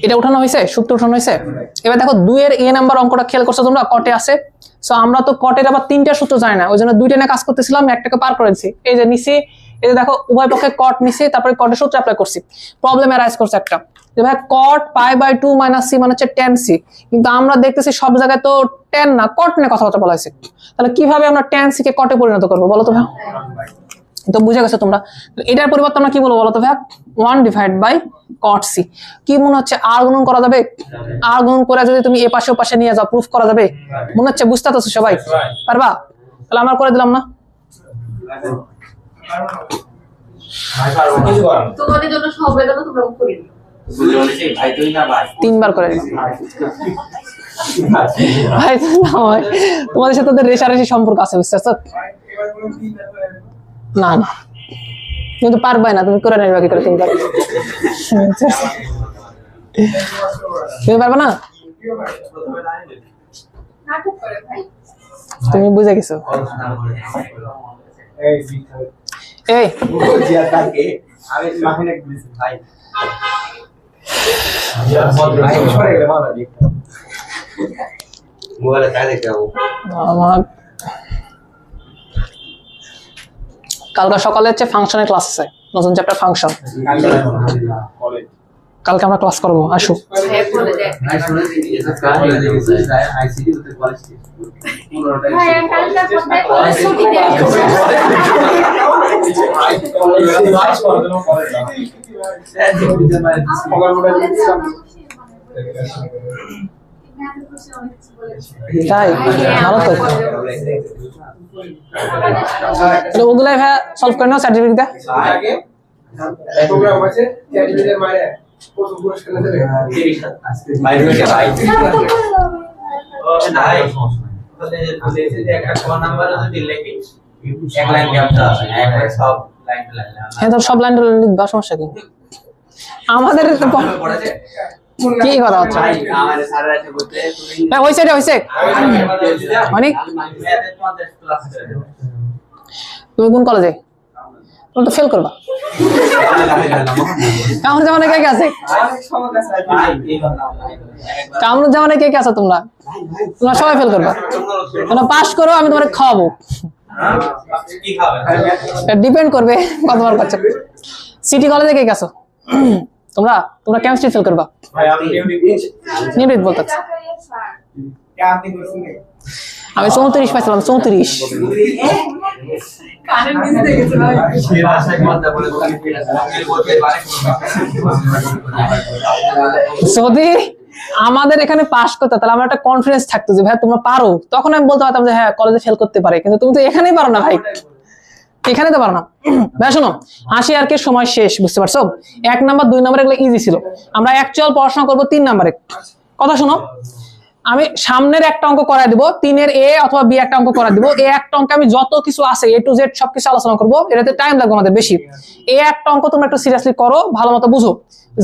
এটা উঠানো হয়েছে, সূত্র উঠানো হয়েছে। এবার দেখো 2 এর এ নাম্বার অঙ্কটা খেয়াল করছো তোমরা, কটে আছে। সো আমরা তো কটের আবার 3টা সূত্র জানি না, ওই জন্য 2টা নিয়ে কাজ করতেছিলাম, একটাকে পার করেছি। এই যে নিচে এই যে দেখো উভয় পক্ষে কট নিছি, তারপরে কটের সূত্র অ্যাপ্লাই করছি, প্রবলেম অ্যারাইজ করছে একটা যে ভাই কট π/2 - c মানে হচ্ছে tan c, কিন্তু আমরা দেখতেছি সব জায়গায় তো tan না কট নিয়ে কথাবার্তা বলা হয়েছে, তাহলে কিভাবে আমরা tan c কে কটে পরিণত করবো বলো তো ভাই? তো বুঝে গেছো তোমরা? এটার পরিবর্তে আমরা কি বলবো বলো তো ভাই? 1/cot c। কি মনে হচ্ছে আর গুণন করা যাবে? আর গুণন করে যদি তুমি এ পাশে ও পাশে নিয়ে যাও প্রুফ করা যাবে মনে হচ্ছে? বুঝতে পারছো সবাই? পারবা? তাহলে আমরা করে দিলাম না? তোমাদের জন্য সব বেদনা তোমরা করে দিও। তিনবার করে দিলাম ভাই, তোমাদের সাথে তো রেশারেশি সম্পর্ক আছে, বুঝতে পারছো? না না কিন্তু পারবাই না, তুমি করে নেবে কি করে তিনবার? তুমি পারবে না? নাটক করে ভাই। তুমি বুঝে গেছো? এই আমার কালকে সকালে হচ্ছে ফাংশনের ক্লাস আছে, নতুন চ্যাপ্টার ফাংশন, কালকে আমরা ক্লাস করবো, আসো। হ্যাঁ বলে দেখ ভাই কালকে কোথায় কলেজ ছুটি দেয়? তাই ভালো তো, তাহলে ওগুলাই ভাই সলভ করে নাও সার্টিফিকেট দে। প্রোগ্রাম আছে চ্যাটিংয়ের মারে প্রথম পুরস্কার দেবে ভাই তাহলে বলেছে যে একটা কোন নাম্বার যদি লিখি এক লাইন গ্যাপটা আছে একবারে সব লাইন হ্যাঁ তো সব লাইন লিখবা, সমস্যা কি? আমাদের তো পড়াছে কি কথা হচ্ছে? আমাদের স্যার আছে বলতে হ্যাঁ হইছে রে হইছে অনেক। ম্যাথে 50 প্লাস করে তুমি কোন কলেজে? তুমি তো ফেল করবা। কামরুল জামানে কে কে আছে? অনেক সমস্যা আছে ভাই এই কথা কামরুল জামানে কে কে আছে? তোমরা তোমরা সবাই ফেল করবা, তোমরা পাস করো, আমি তোমাকে খাওয়াবো। কি খাবে ডিপেন্ড করবে কতবার করছো। সিটি কলেজে কে কে আছো তোমরা? তোমরা কেমিস্ট্রি ফেল করবা, ভাই আপনি নিয়মিত বলতেছি। আপনি করছেন আমি 34 পাইছিলাম, 34। কারেন্ট বিজি হয়ে গেছে ভাই। সে রাশায় কথা বলে দোকানে ফিরে আসে আমি বলতে পারে যদি আমাদের এখানে পাস করতে তাহলে আমার একটা কনফিডেন্স থাকতো যে ভাই তোমরা পারো, তখন আমি বলতে পারতাম যে হ্যাঁ কলেজে ফেল করতে পারে, কিন্তু তুমি তো এখানেই পারো না ভাই, এখানে তো পারো না। ভাই শোনো, হাসি আর কি সময় শেষ, বুঝতে পারছো? 1 নাম্বার 2 নাম্বার এগুলো ইজি ছিল, আমরা অ্যাকচুয়াল পড়াশোনা করবো 3 নাম্বারে। কথা শোনো, আমি সামনের একটা অঙ্ক করাই দিব, 3-এর এ অথবা বি একটা অঙ্ক করাই দিব। এই একটা অঙ্কে আমি যত কিছু আছে এ টু জেড সবকিছু আলোচনা করবো, এটাতে টাইম লাগবে আমাদের বেশি। এই একটা অঙ্ক তোমরা একটু সিরিয়াসলি করো, ভালো মতো বুঝো।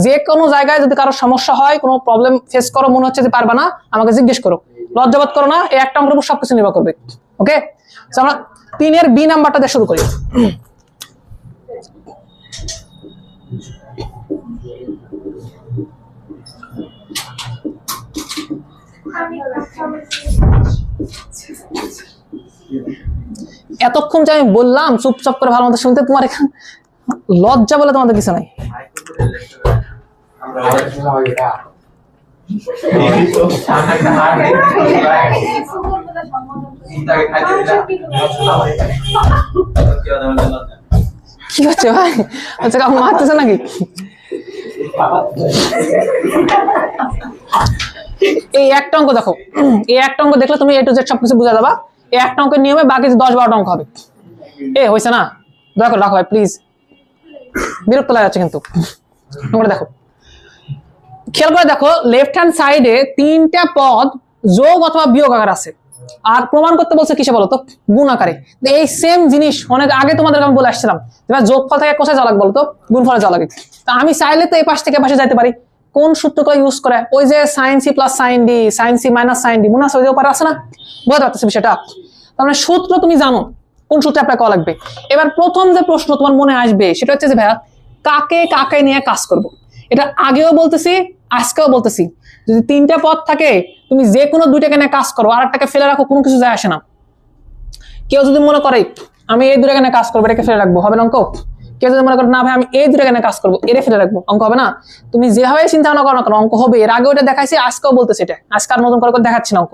যে কোনো জায়গায় যদি কারো সমস্যা হয়, কোনো প্রবলেম ফেস করো, মনে হচ্ছে যে পারবা না, আমাকে জিজ্ঞেস করো, লজ্জাবোধ করো না। এই একটা অঙ্কের উপর সবকিছু নির্ভর করবে। ওকে, আমরা 3-এর বি নাম্বারটা দিয়ে শুরু করি। এতক্ষণ যে আমি বললাম চুপচাপ করে ভালো মতো শুনতে, তোমার এখানে লজ্জা বলে তোমাদের কিছু নাই। কি হচ্ছে ভাই? আচ্ছা কাউকে মারতেছে নাকি? এই একটা অঙ্ক দেখো, এই একটা অঙ্ক দেখলে তুমি এ টু জেড সবকিছু বুঝা যাবা। এই একটা অঙ্কের নিয়মে বাকি 10-12টা অঙ্ক হবে। এ হয়েছে না? দয়া করে রাখো ভাই প্লিজ, বিরক্ত লাগা যাচ্ছে কিন্তু। তোমরা দেখো, খেয়াল করে দেখো, লেফট হ্যান্ড সাইডে 3টা পদ যোগ অথবা বিয়োগ আকার আছে, আর প্রমাণ করতে বলছে কিসে বলতো? গুণ আকারে। এই সেম জিনিস অনেক আগে তোমাদেরকে আমি বলে আসছিলাম, যোগফল থেকে কোথায় যাওয়া লাগবে বলতো? গুণফলে যাওয়া লাগে। তা আমি চাইলে তো এই পাশ থেকে পাশে যাইতে পারি। কোন সূত্রটা ইউজ করে? ওই যে sin c + sin d, sin c - sin d, মনে আছে? ওই যে উপরে আছে না? বুঝতে পারতেছি বিষয়টা? তার মানে সূত্র তুমি জানো, কোন সূত্রে অ্যাপ্লাই করা লাগবে। এবার প্রথম যে প্রশ্ন তোমার মনে আসবে সেটা হচ্ছে যে ভাইয়া কাকে কাকে নিয়ে কাজ করব। এটা আগেও বলতেছি, আজকেও বলতেছি, যদি 3টা পদ থাকে তুমি যে কোনো 2টাকে নিয়ে কাজ করো, আর একটাকে ফেলে রাখো, কোনো কিছু যায় আসে না। কেউ যদি মনে করে আমি এই দুটো এখানে কাজ করবো, এটাকে ফেলে রাখবো, হবে না অঙ্ক? কেউ যদি মনে করো না ভাই আমি এই দুটো এখানে কাজ করবো, এটা ফেলে রাখবো, অঙ্ক হবে না? তুমি যেভাবে চিন্তা ভাবনা করো না কেন অঙ্ক হবে। এর আগে ওটা দেখাইছি, আজকেও বলতেছি এটা, আজকে আর নতুন করে দেখাচ্ছি না অঙ্ক।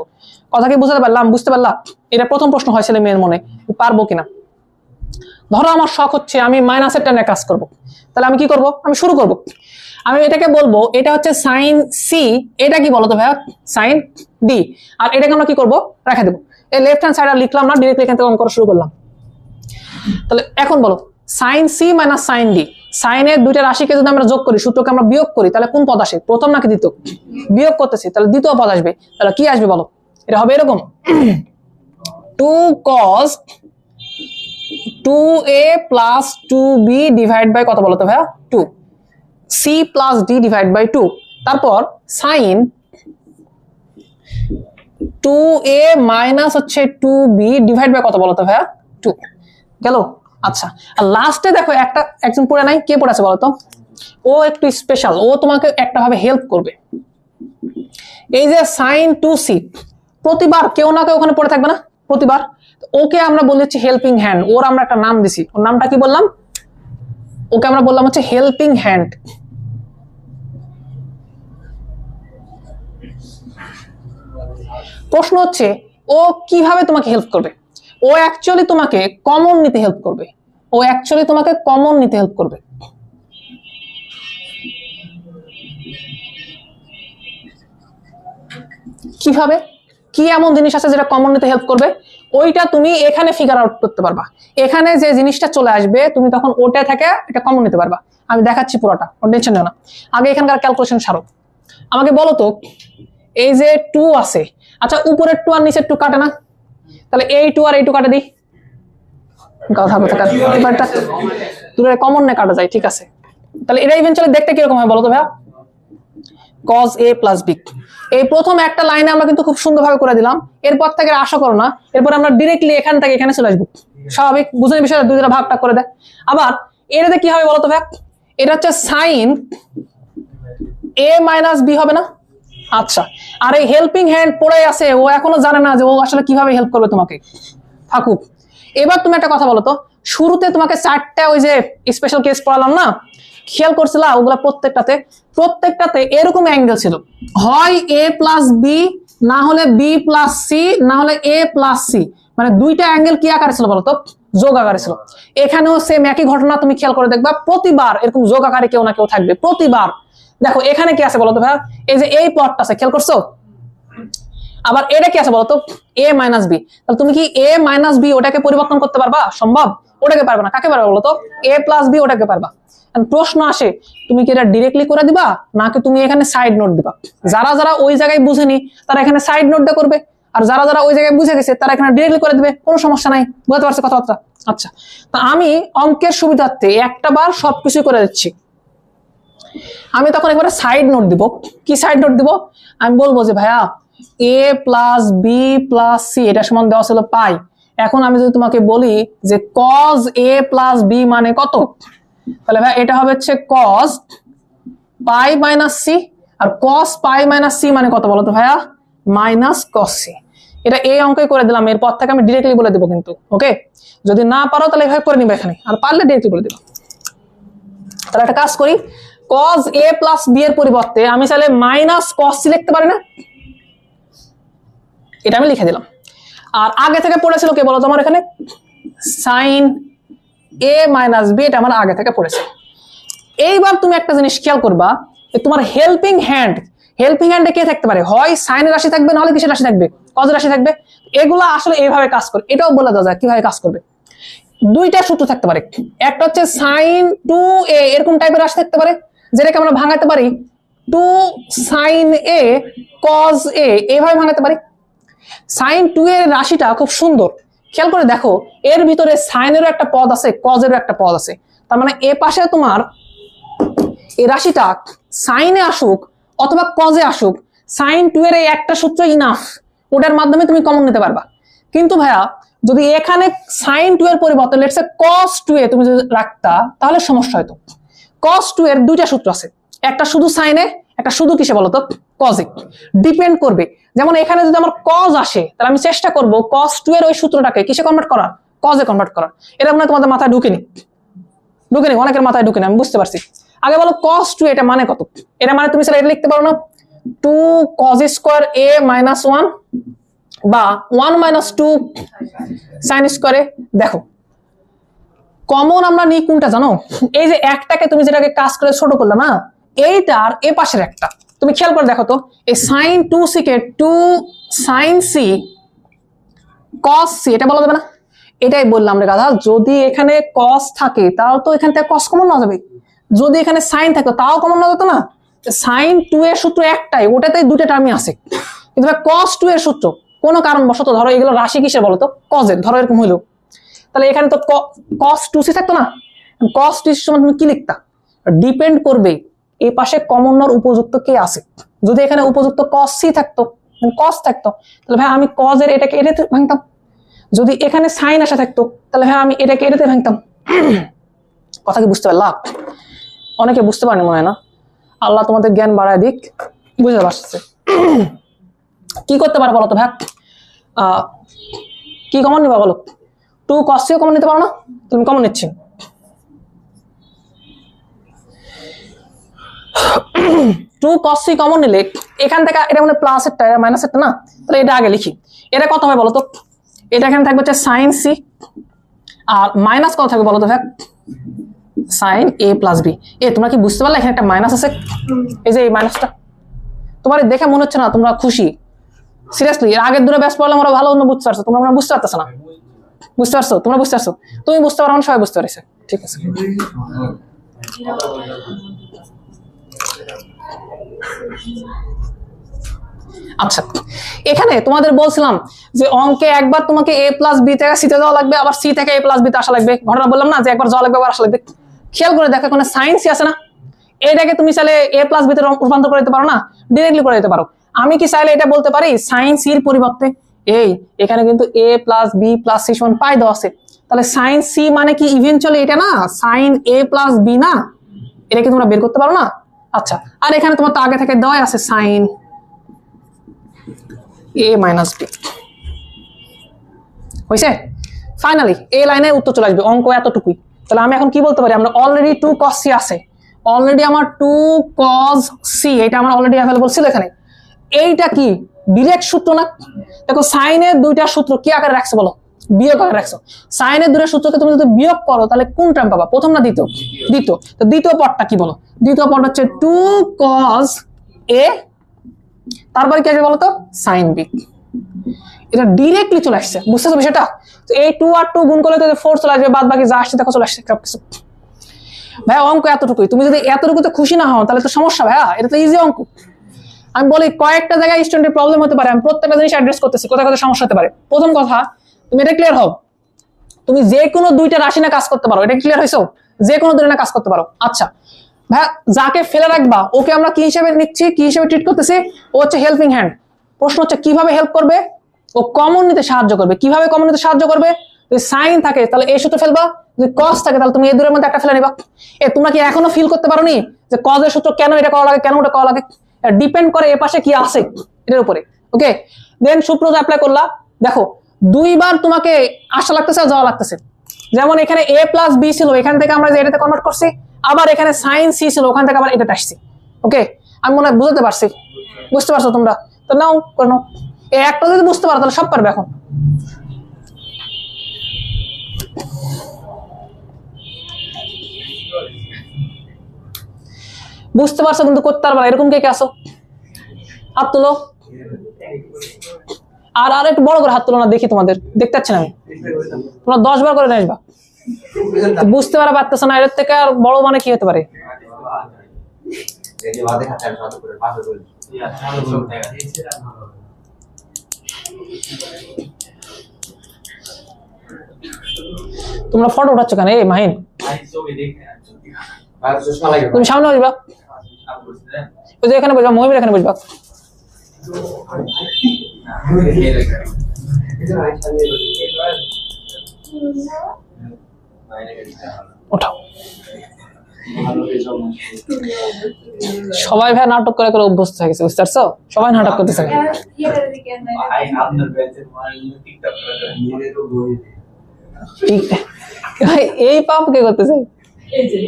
কথা কি বুঝতে পারলাম? বুঝতে পারলাম? এটা প্রথম প্রশ্ন হয় ছেলে মেয়ের মনে, পারবো কিনা। ধরো আমার শখ হচ্ছে আমি মাইনাসের টেনে কাজ করব, তাহলে আমি কি করব? আমি শুরু করব, আমি এটাকে বলবো এটা হচ্ছে সাইন সি, এটা কি বলতো ভাইয়া? Sign D. আর এটাকে আমরা কি করব? রেখে দেবো। এই লেফট হ্যান্ড সাইড আর লিখলাম না, ডিরেক্টলি এখান থেকে অঙ্ক করা শুরু করলাম। তাহলে এখন বলো sine c minus sine d, সাইনের দুইটা রাশিকে যদি আমরা যোগ করি, সূত্রকে আমরা বিয়োগ করি, তাহলে কোন পদ আসে? প্রথম নাকি দ্বিতীয়? বিয়োগ করতেছি, তাহলে দ্বিতীয় পদ আসবে। তাহলে কি আসবে বলো? এটা হবে এরকম 2 cos 2a plus 2b divide by কত বলতো ভাইয়া? 2 c plus d divide by 2, তারপর sin 2a মাইনাস হচ্ছে 2b ডিভাইড বাই কত বলতো ভাইয়া? 2 গেল। আচ্ছা, আর লাস্টে দেখো একজন পড়ে নাই, কে পড়ে আছে বলতো? ও একটু স্পেশাল, ও তোমাকে একটা ভাবে হেল্প করবে। এই যে sin 2c, প্রতিবার কেউ না কেউ ওখানে পড়ে থাকবে না? প্রতিবার ওকে আমরা বলেছি হেল্পিং হ্যান্ড, ওর আমরা একটা নাম দিছি, ওর নামটা কি বললাম? ওকে আমরা বললাম হচ্ছে হেল্পিং হ্যান্ড। প্রশ্ন হচ্ছে ও কিভাবে তোমাকে হেল্প করবে? ও অ্যাকচুয়ালি তোমাকে কমন নিতে হেল্প করবে, ও অ্যাকচুয়ালি তোমাকে কমন নিতে হেল্প করবে। কিভাবে? কি এমন জিনিস আছে যেটা কমন নিতে হেল্প করবে? ওইটা তুমি এখানে ফিগার আউট করতে পারবা। এখানে যে জিনিসটা চলে আসবে তুমি তখন ওটা থেকে এটা কমন নিতে পারবা। আমি দেখাচ্ছি পুরোটা, ওর টেনশন নিও না। আগে এখানকার ক্যালকুলেশন সারো। আমাকে বলো তো এই যে 2 আছে, আচ্ছা উপরের 2 আর নিচের 2 কাটে না? তাহলে এই 2 আর এই 2 কাটে দিই, কথা এবারটা দূরে কমন না কাটা যায়, ঠিক আছে। তাহলে এটা ইভেন্চুয়ালি দেখতে কিরকম হয় বলো তো ভাইয়া? cos a plus b। এই প্রথম একটা লাইনে আমরা কিন্তু খুব সুন্দরভাবে করে দিলাম, এরপর থেকে আশা করো না এরপর আমরা ডিরেক্টলি এখান থেকে এখানে চলে আসবো। স্বাভাবিক বুঝেন বিষয়টা, দুই দ্বারা ভাগটা করে দেয়। আবার এটাতে কি হবে বলো তো ভাইয়া? এটা হচ্ছে sin a minus b হবে না? আচ্ছা, আর এই হেল্পিং হ্যান্ড পড়ে আছে, ও এখনো জানে না যে ও আসলে কিভাবে হেল্প করবে তোমাকে। থাকুক। এবার তুমি একটা কথা বলো তো, শুরুতে তোমাকে 4টা ওই যে স্পেশাল কেস পড়ালাম না, খেয়াল করছিলা ওগুলা প্রত্যেকটাতে এরকম অ্যাঙ্গেল ছিল, হয় a প্লাস বি, না হলে b প্লাস সি, না হলে a প্লাস সি। মানে দুইটা অ্যাঙ্গেল কি আকারে ছিল বলতো? যোগ আকারে ছিল। এখানেও সেম একই ঘটনা, তুমি খেয়াল করে দেখবা প্রতিবার এরকম যোগ আকারে কেউ না কেউ থাকবে প্রতিবার। দেখো এখানে কি আছে বলতো ভাইয়া? এই যে এই পদটা আছে, খেয়াল করছো? আবার এটা কি আছে বলতো? a minus b. তাহলে তুমি কি a মাইনাস বি ওটাকে পরিবর্তন করতে পারবা? সম্ভব? ওটাকে পারবে না। কাকে পারবে বলতো? a প্লাস বি ওটাকে পারবা। প্রশ্ন আসে তুমি কি এটা ডিরেক্টলি করে দিবা নাকি তুমি এখানে সাইড নোট দিবা? যারা যারা ওই জায়গায় বুঝেনি তারা এখানে সাইড নোটটা করবে, আর যারা যারা ওই জায়গায় বুঝে গেছে তারা এখানে ডিরেক্টলি করে দিবে, কোনো সমস্যা নাই। বুঝতে পারছো কথাবার্তা? আচ্ছা, তো আমি অঙ্কের সুবিধার্থে একটা বার সবকিছু করে দিচ্ছি। আমি তখন একবারে সাইড নোট দিব। কি সাইড নোট দিব? আমি বলবো যে ভাইয়া a plus b plus c এটা সমান দেওয়া ছিল পাই। এখন আমি যদি তোমাকে বলি যে cos a প্লাস বি মানে কত, তাহলে ভাই এটা হবে হচ্ছে cos পাই মাইনাস সি, আর cos পাই মাইনাস সি মানে কত বলো তো ভাইয়া? Minus cos c. এটা এই অঙ্কই করে দিলাম, এরপর থেকে আমি ডিরেক্টলি বলে দেবো কিন্তু। ওকে, যদি না পারো তাহলে এভাবে করে নিবে এখানে, আর পারলে ডিরেক্টলি বলে দিলাম। তাহলে একটা কাজ করি, cos a প্লাস বি এর পরিবর্তে আমি চাইলে মাইনাস cos সি লিখতে পারি না? এটা আমি লিখে দিলাম। আর আগে থেকে পড়েছিল কে বলো তোমার? এখানে sin a মাইনাস বি, এটা আমার আগে থেকে পড়েছে। এইবার তুমি একটা জিনিস খেয়াল করবা, তোমার হেল্পিং হ্যান্ডে কে থাকতে পারে? হয় সাইনের রাশি থাকবে, নাহলে কিসের রাশি থাকবে? কজের রাশি থাকবে। এগুলা আসলে এইভাবে কাজ করে, এটাও বলে দেওয়া যায় কিভাবে কাজ করবে। দুইটা সূত্র থাকতে পারে, একটা হচ্ছে sin 2a এরকম টাইপের রাশি থাকতে পারে, যেটাকে আমরা ভাঙাতে পারি 2 sin a cos a, এইভাবে ভাঙাতে পারি। sin 2 এর রাশিটা খুব সুন্দর, খেয়াল করে দেখো এর ভিতরে সাইনেরও একটা পদ আছে, কজেরও একটা পদ আছে। তার মানে এ পাশে তোমার এই রাশিটা সাইনে আসুক অথবা কজে আসুক, sin 2 এর এই একটা সূত্র ইনাফ, ওটার মাধ্যমে তুমি কমন নিতে পারবা। কিন্তু ভাইয়া যদি এখানে sin 2 এর পরিবর্তে লেটস সে cos 2a তুমি যদি রাখতা, তাহলে সমস্যা হতো। cos 2 এর দুইটা সূত্র আছে, একটা শুধু সাইনে, একটা শুধু কিসে বলতো? কজে। ডিপেন্ড করবে, যেমন এখানে যদি আমার cos আসে তাহলে আমি চেষ্টা করব cos 2 এর ওই সূত্রটাকে কিসে কনভার্ট করার? কজে কনভার্ট করার। এটা মনে হয় তোমাদের মাথায় ঢুকেনি, অনেকের মাথায় ঢুকেনি, আমি বুঝতে পারছি। আগে বলো cos 2 এটা মানে কত? এটা মানে তুমি এটা লিখতে পারো না 2 cos স্কয়ার a মাইনাস 1 বা 1 মাইনাস 2 sin স্কয়ারে। দেখো কমন আমরা নিই কোনটা জানো? এই যে একটাকে তুমি যেটাকে কাজ করে ছোট করলে না, এইটার এ পাশের একটা তুমি খেয়াল করে দেখো তো, এই sin 2c কে 2 sin c cos c এটা বলা যাবে না? এটাই বললাম রে গাধা, যদি এখানে cos থাকে তাও তো এখান থেকে cos কমন না যাবে, যদি এখানে sin থাকে তাও কমন না যেত না। sin 2 এর সূত্র একটাই, ওটাতেই দুটো টার্মই আছে, কিন্তু cos 2 এর সূত্র কোনো কারণবশত ধরো এগুলো রাশি কিসের বলো তো, cos এর, ধরো এরকম হইলো, তাহলে এখানে তো cos 2c থাকতো না, cos 2c সমান তুমি কি লিখতা? ডিপেন্ড করবে এই পাশে কমন নেওয়ার উপযুক্ত কে আছে। যদি এখানে উপযুক্ত cos c থাকতো, cos থাকতো, তাহলে ভাই আমি cos এর এটাকে এটাতে ভাঙতাম। যদি এখানে sin আসা থাকতো তাহলে ভাই আমি এটাকে এটাতে ভাঙতাম। কথা কি বুঝতে পারলা? অনেকে বুঝতে পারেনি মনে হয় না, আল্লাহ তোমাদের জ্ঞান বাড়ায় দিক, বুঝতে পারছে। কি করতে পারো বলো তো ভাই? কি কমন নিবা বলো? 2 cos c কমন নিতে পারো না? তুমি কমন নিচ্ছি 2 cos c কমন নিলে এখান থেকে এটা মানে প্লাস এরটা, এটা মাইনাস এরটা না, তাহলে এটা আগে লিখি। এটা কত হবে বলো তো? এটা এখানে থাকবে হচ্ছে sin c, আর মাইনাস কত থাকবে বলো তো ভাই? sin a plus b। তোমরা কি বুঝতে পারলে এখানে একটা মাইনাস আছে? এই যে এই মাইনাসটা তোমার দেখে মনে হচ্ছে না তোমরা খুশি? সিরিয়াসলি এর আগের দুটো ব্যাস পড়লাম, আমরা ভালো অন্য বুঝতে পারছো, তোমরা বুঝতে পারতেছ না। বুঝতে পারছো? তোমরা বুঝতে পারছো? তুমি বুঝতে পারো, সবাই বুঝতে পারছে, ঠিক আছে। আচ্ছা, এখানে তোমাদের বলছিলাম যে অঙ্কে একবার তোমাকে a প্লাস b থেকে c তে যাওয়া লাগবে, আবার c থেকে a প্লাস b তে আসা লাগবে। ঘটনা বললাম না যে একবার যাওয়া লাগবে আবার আসা লাগবে। খেয়াল করে দেখো এখানে sin c আছে না, এটাকে তুমি চাইলে a প্লাস b তে রূপান্তর করে দিতে পারো না, ডিরেক্টলি করে দিতে পারো। আমি কি চাইলে এটা বলতে পারি sin c এর পরিবর্তে এখানে কিন্তু a plus b plus c সমান পাই দেওয়া আছে, তাহলে sin c মানে কি ইভেনচুয়ালি এটা না sin a প্লাস b না? এটা কি তোমরা বের করতে পারো না? আচ্ছা, আর এখানে তোমার তো আগে থেকে দেওয়াই আছে sin a মাইনাস b। হয়েছে? ফাইনালি এই লাইনে উত্তর চলে আসবে, অঙ্ক এতটুকুই। তাহলে আমি এখন কি বলতে পারি? আমরা অলরেডি 2 cos c আছে, অলরেডি আমার 2 cos c এটা আমার অলরেডি अवेलेबल ছিল এখানে। এইটা কি ডিরেক্ট সূত্র না? দেখো sin এর দুইটা সূত্র কি আকারে রাখছো বলো? বিয়োগ আকারে রাখছো। sin এর দুইটা সূত্রকে তুমি যদি বিয়োগ করো তাহলে কোন টার্ম পাবা? প্রথম না দ্বিতীয়? দ্বিতীয়। তো দ্বিতীয় পদটা কি বলো? দ্বিতীয় পদ হচ্ছে 2 cos a, তারপরে কি আসবে বলো তো? sin b। এটা ডিরেক্টলি চলে আসছে, বুঝতেছো বিষয়টা? তো এই 2 আর 2 গুণ করলে তো 4 চলে আসবে, বাদ বাকি যা আসছে দেখো চলে আসছে সবকিছু। ভাই অঙ্ক এতটুকুই, তুমি যদি এতটুকুতে খুশি না হও তাহলে তো সমস্যা ভাইয়া, এটা তো ইজি অঙ্ক। আমি বলি কয়েকটা জায়গায় স্টুডেন্টের প্রবলেম হতে পারে, আমি প্রত্যেকটা জিনিস অ্যাড্রেস করতেছি, কোথায় কোথায় সমস্যা হতে পারে। প্রথম কথা, তুমি এটা ক্লিয়ার হও, তুমি যে কোনো দুইটা রাশি না কাজ করতে পারো, এটা ক্লিয়ার হইছো? যে কোনো দুইটা না কাজ করতে পারো। আচ্ছা ভাই, যাকে ফেলে রাখবা ওকে আমরা কি হিসেবে নিচ্ছি, কি হিসেবে ট্রিট করতেছি? ও হচ্ছে হেল্পিং হ্যান্ড। প্রশ্ন হচ্ছে কিভাবে হেল্প করবে? ও কমন নিতে সাহায্য করবে। কিভাবে কমন নিতে সাহায্য করবে? যদি সাইন থাকে তাহলে এই সূত্র ফেলবা, যদি কস থাকে তাহলে তুমি এই দুটোর মধ্যে একটা ফেলে নিবা। তোমরা কি এখনো ফিল করতে পারোনি যে কজের সূত্র কেন এটা করা লাগে, কেন ওটা করা লাগে? ডিপেন্ড করে এ পাশে কি আছে এটার উপরে। ওকে, দেন সূত্র অ্যাপ্লাই করলা, দেখো দুইবার তোমাকে আসা লাগতেছে আর যাওয়া লাগতেছে। যেমন এখানে a প্লাস b ছিল, এখান থেকে আমরা যে এটাতে কনভার্ট করছি, আবার এখানে সাইন c ছিল, ওখান থেকে আবার এটাতে আসছি। ওকে, আমি মনে হয় বুঝতে পারছি, বুঝতে পারছো তোমরা? তো নাও করে নাও, এই একটা যদি বুঝতে পারো তাহলে সব পারবে। এখন বুঝতে পারছো কিন্তু করতে পারবে না, এরকম কে কে আসো? হাত তুলো, আর আর একটু বড় করে হাত তুলো না, দেখি তোমাদের, দেখতে পাচ্ছি না আমি। তোমরা 10 বার করে নিয়ে আসবা। বুঝতে পারতেছো না, এর থেকে আর বড় মানে কি হতে পারে? তোমরা ফটো উঠাচ্ছ কেন? এই মাহিন, তুমি সামনে বসবা, ওই যে এখানে বসবা, মহিমের এখানে বসবা। ওঠাও। সবাই ভাই নাটক করে করে অভ্যস্ত হয়ে গেছে, বুঝতে পারছো? সবাই নাটক করতেছে। ঠিক ভাই এই পাপ কে করতেছে? এই যে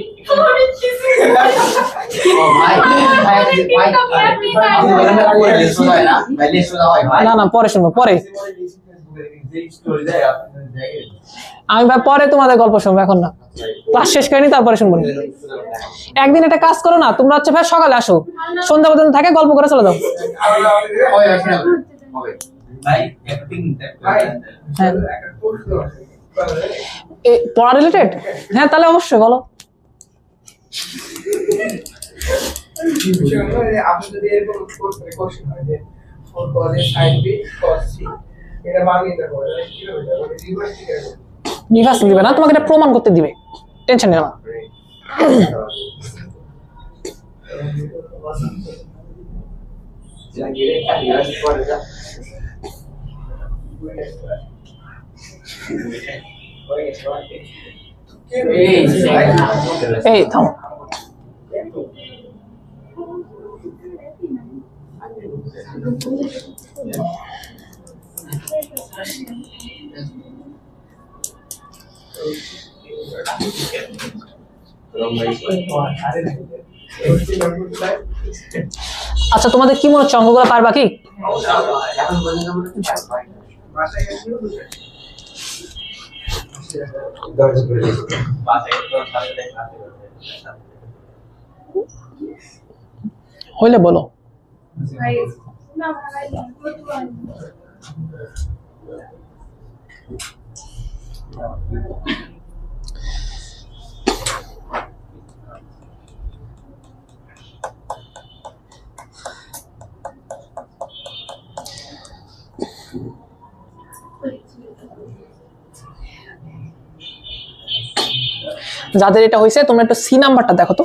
না না পরে শুনবো পরে, আমি ভাই পরে তোমাদের গল্প শুনবো, এখন না, ক্লাস শেষ করিনি তারপরে শুনবো। একদিন একটা কাজ করো না, তোমরা হচ্ছে ভাই সকালে আসো, সন্ধ্যা পর্যন্ত থাকে গল্প করে চলে যাও। ভাই অ্যাক্টিং পড়া রিলেটেড? হ্যাঁ তাহলে অবশ্যই বলো। আপনি যদি এরকম কোশ্চেন হয় যে 4 cos A sin B cos C এটা মান নিতে হবে, তাহলে কি হবে? ওটা রিভার্স দিকে হবে। রিভার্স দিবে না, তোমাকে এটা প্রমাণ করতে দিবে, টেনশন নিও না। এই থামো, আচ্ছা তোমাদের কি মনে হচ্ছে অঙ্কগুলো পারবা কি? বাসায় গেছিল হইলে বলো। না ভাই করতে পারি যাদের এটা হয়েছে তোমরা একটু সি নাম্বারটা দেখো তো।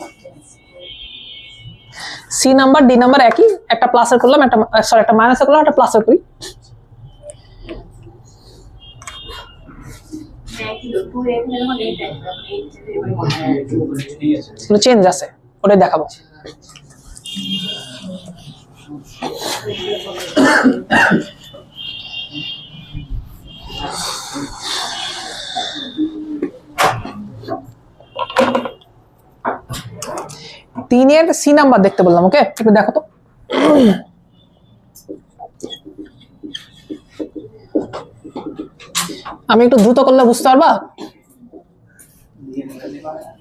সি নাম্বার ডি নাম্বার একই, একটা প্লাসের করলাম, একটা সরি একটা মাইনাসের করলাম, একটা প্লাসের করি। চেঞ্জ আছে, ওটাই দেখাবো। তিনের সি নাম্বার দেখতে বললাম, ওকে একটু দেখো তো। আমি একটু দ্রুত করলে বুঝতে পারবা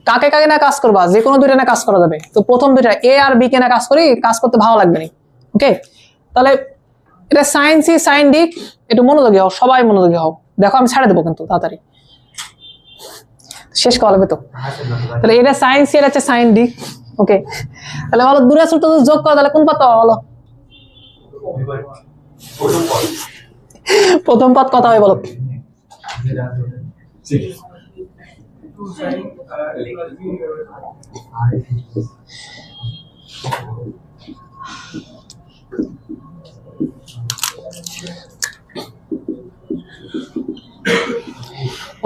কাকে কাকে না কাজ করবা, যে কোনো দুইটা না কাজ করা যাবে। তো প্রথম দুইটা এ আর বি কে না কাজ করি, কাজ করতে ভালো লাগবে না। ওকে তাহলে এটা সাইন সি সাইন ডি, একটু মনোযোগী হও, সবাই মনোযোগী হও। দেখো আমি ছাড়ে দেবো কিন্তু তাড়াতাড়ি, শেষ করা লাগবে তো। তাহলে এটা সাইন সি, এটা হচ্ছে সাইন ডি। ওকে তাহলে বলো দূরে ছোট যোগ করো, তাহলে কোন পাতা বলো? প্রথম পদ কথা হয় বলো।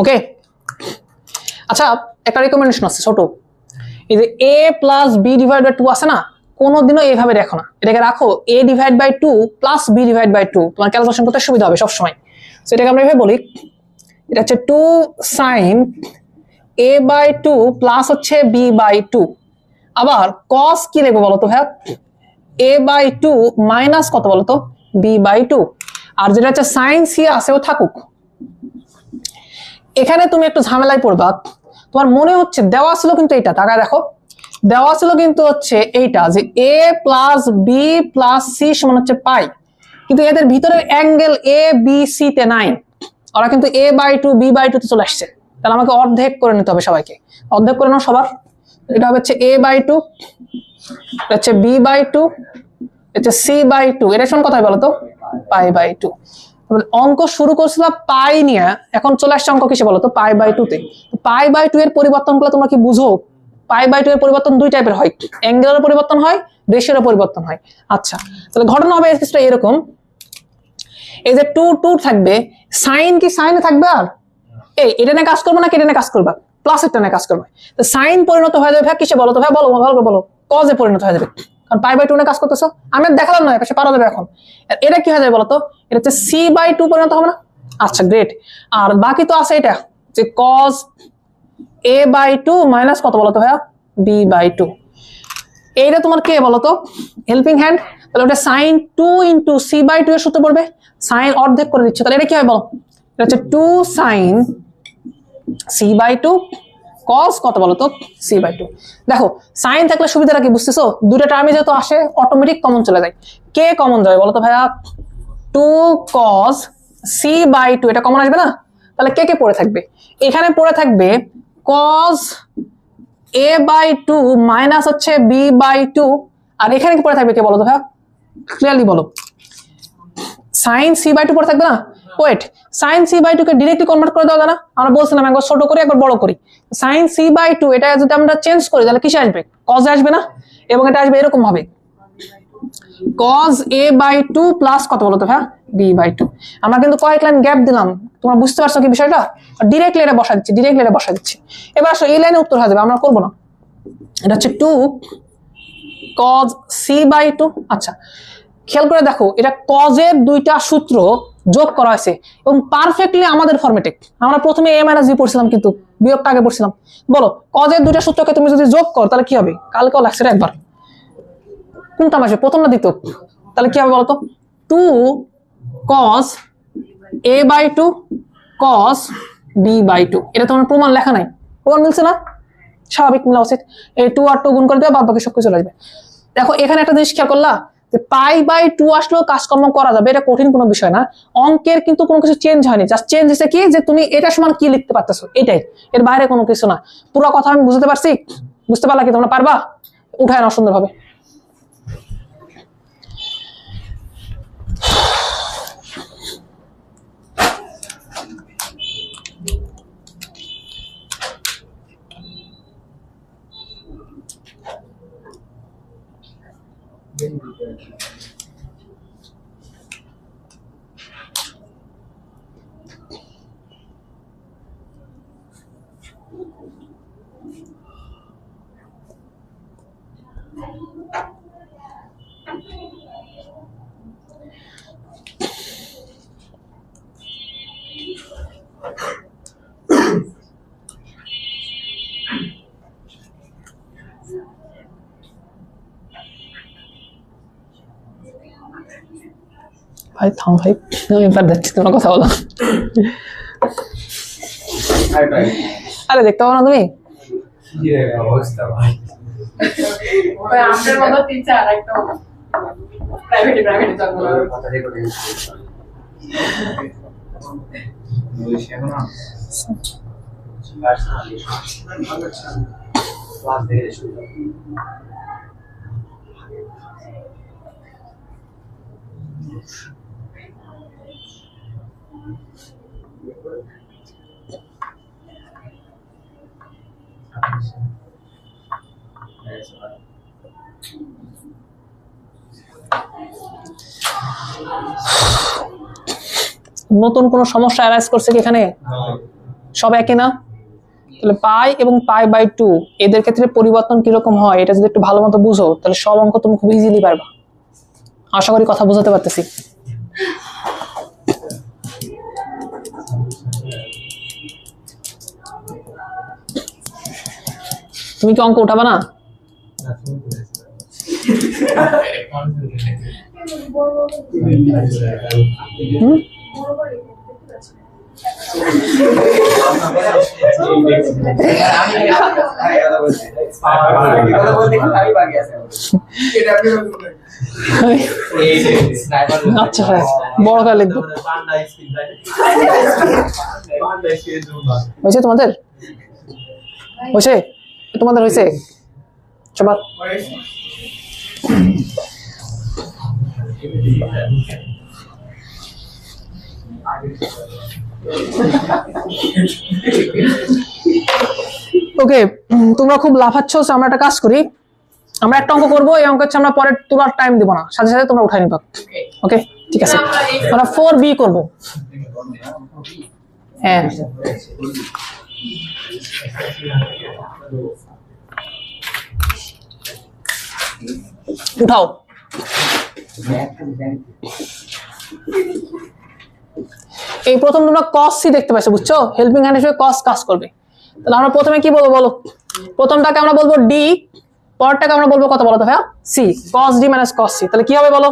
ওকে আচ্ছা একটা রিকমেন্ডেশন আছে ছোট, এই যে a plus b divide by 2 আছে না, কোনোদিনও এইভাবে রাখো না, এটাকে রাখো a divide by 2 plus b divide by 2, তোমার ক্যালকুলেশন করতে সুবিধা হবে সব সময়। সো এটাকে আমরা এভাবে বলি, এটা হচ্ছে 2 sin a বাই 2 প্লাস হচ্ছে b বাই 2। আবার cos কি লিখবো বলো তো ভাই? a বাই 2 মাইনাস কত বলো তো? b by 2। আর যেটা হচ্ছে sin c আছে ও থাকুক। এখানে তুমি একটু ঝামেলায় পড়বা, তোমার মনে হচ্ছে দেওয়া ছিল কিন্তু এইটা, তাকায় দেখো দেওয়া ছিল কিন্তু হচ্ছে এইটা যে a plus b plus c সমান হচ্ছে পাই, কিন্তু এদের ভিতরের অ্যাঙ্গেল এ বি সি তে নাই, ওরা কিন্তু a বাই 2 b বাই 2 তে চলে আসছে। তাহলে আমাকে অর্ধেক করে নিতে হবে, সবাইকে অর্ধেক করে নাও সবার। এটা হবে হচ্ছে a বাই 2, এটা হচ্ছে b বাই 2, এটা c বাই 2, এটা সমান কত হয় বলো তো? Pi by 2। অঙ্ক শুরু করছিলাম পাই নিয়ে, এখন চলে আসছে অঙ্ক কিসে বলো তো? পাই বাই 2 তে। পাই বাই 2 এর পরিবর্তনগুলো তোমরা কি বুঝো? পাই বাই 2 এর পরিবর্তন দুই টাইপের হয়, অ্যাঙ্গেলের পরিবর্তন হয়, রেশিওর পরিবর্তন হয়। আচ্ছা তাহলে ঘটনা হবে এরকম, এই যে 2 2 থাকবে, সাইন কি সাইনে থাকবে, আর এই এটা নিয়ে কাজ করবে না, কেটে নিয়ে কাজ করবা, প্লাস একটা নিয়ে কাজ করবে। তো সাইন পরিণত হয়ে যাবে কিসে বলো তো ভাই? বলো ভালো করে বলো। কজে পরিণত হয়ে যাবে, কারণ পাই বাই 2 নিয়ে কাজ করতেছো। আমি দেখালাম না, পাশে পারা যাবে এখন। এটা কি হয়ে যাবে বলো তো? এটা হচ্ছে সি বাই 2 পরিণত হবে না? আচ্ছা গ্রেট। আর বাকি তো আছে এটা যে cos a/2 মাইনাস কত বলো তো ভাইয়া b/2, এইটা তোমার কে বলো তো হেল্পিং হ্যান্ড, তাহলে ওটা sin 2 ইনটু c/2 এর সূত্র পড়বে, sin অর্ধেক করে দিচ্ছ, তাহলে এটা কি হয় বলো, এটা হচ্ছে 2 sin c/2 cos কত বলো তো c/2। দেখো sin থাকলে সুবিধাটা কি বুঝতেছো, দুটো টার্মে যেহেতু আসে অটোমেটিক কমন চলে যায়, কে কমন যাবে বলো তো ভাইয়া 2 cos c/2, এটা কমন আসবে না, তাহলে কে কে পড়ে থাকবে, এখানে পড়ে থাকবে cos a/2 মাইনাস হচ্ছে b/2, আর এখানে কি পড়ে থাকবে কে বলো তো ভাইয়া ক্লিয়ারলি বলো, sin c/2 পড়ে থাকবে না, ওয়েট sin c/2 কে ডাইরেক্টলি কনভার্ট করে দাও না, আমরা বলছিলাম একবার ছোট করি একবার বড় করি, sin c/2 এটা যদি আমরা চেঞ্জ করি তাহলে কিসে আসবে cos এ আসবে না, এবং এটা আসবে এরকম ভাবে cos a/2 প্লাস কত বলো তো ভাইয়া b/2। আমরা কিন্তু কয়েক লাইন গ্যাপ দিলাম, তোমরা বুঝতে পারছো কি বিষয়টা, ডিরেক্টলি এটা বসা দিচ্ছি, এবার আসো এই লাইনে উত্তর হয়ে যাবে, আমরা করব না, এটা হচ্ছে 2 cos c/2। আচ্ছা খেয়াল করে দেখো এটা cos এর দুইটা সূত্র যোগ করা হয়েছে এবং পারফেক্টলি আমাদের ফরম্যাটে, আমরা প্রথমে a - b পড়ছিলাম কিন্তু বিয়োগটা আগে পড়ছিলাম, বলো cos এর দুইটা সূত্রকে তুমি যদি যোগ করো তাহলে কি হবে, কালকেও লাগছে একবার, কোনটা আসবে প্রথম না দ্বিতীয়, তাহলে কি হবে বলতো 2 cos a/2 cos b/2, এটা তোমার প্রমাণ লেখা নাই, প্রমাণ মিলছে না, স্বাভাবিক মিলা উচিত, এই 2 আর 2 গুণ করে দেওয়া বাদ বাকি সবকিছু চলে আসবে। দেখো এখানে একটা জিনিস খেয়াল করলা যে π/2 আসলেও কাজকর্ম করা যাবে, এটা কঠিন কোনো বিষয় না, অঙ্কের কিন্তু কোনো কিছু চেঞ্জ হয়নি, জাস্ট চেঞ্জ হয়েছে কি যে তুমি এটা সমান কি লিখতে পারতেছো, এটাই, এর বাইরে কোনো কিছু না, পুরো কথা আমি বুঝতে পারছি, বুঝতে পারলা কি তোমরা পারবা, উঠায় নাও সুন্দরভাবে। ভাই থাম ভাই, আমি এবার দেখছি তোমরা কথা বলো, আরে দেখতে পাবো না তুমি, অবস্থা ভাই আমাদের মতো টিচার একদম প্রাইভেটে জন্ম কথা রেকর্ডিং এখন ক্লাস দেখে শুরু নতুন কোন সমস্যা অ্যারাইজ করছে কি এখানে, সব একই না, তাহলে পাই এবং π/2 এদের ক্ষেত্রে পরিবর্তন কিরকম হয় এটা যদি একটু ভালো মতো বুঝো তাহলে সব অঙ্ক তুমি খুব ইজিলি পারবা, আশা করি কথা বোঝাতে পারতেছি। তুমি কি অঙ্ক উঠাবা না, আচ্ছা হ্যাঁ বড় করে লিখবো, হয়েছে তোমাদের, হয়েছে তোমাদের, হয়েছে সবার, ওকে তোমরা খুব লাফাচ্ছ, আমরা একটা কাজ করি, আমরা একটা অঙ্ক করবো, এই অঙ্ক হচ্ছে আমরা পরে তোলার টাইম দিব না, সাথে সাথে তোমরা উঠাই নিবা, ওকে ঠিক আছে, আমরা 4B করবো, হ্যাঁ উঠাও, এই প্রথম তোমরা cos c দেখতে পাচ্ছ, বুঝছো? হেল্পিং হ্যান্ড হিসেবে cos কাজ করবে। তাহলে আমরা প্রথমে কি বলবো বলো? প্রথমটাকে আমরা বলবো d, পরেরটাকে আমরা বলবো কত বলো তো ভাইয়া? c, cos d minus cos c। তাহলে কি হবে বলো?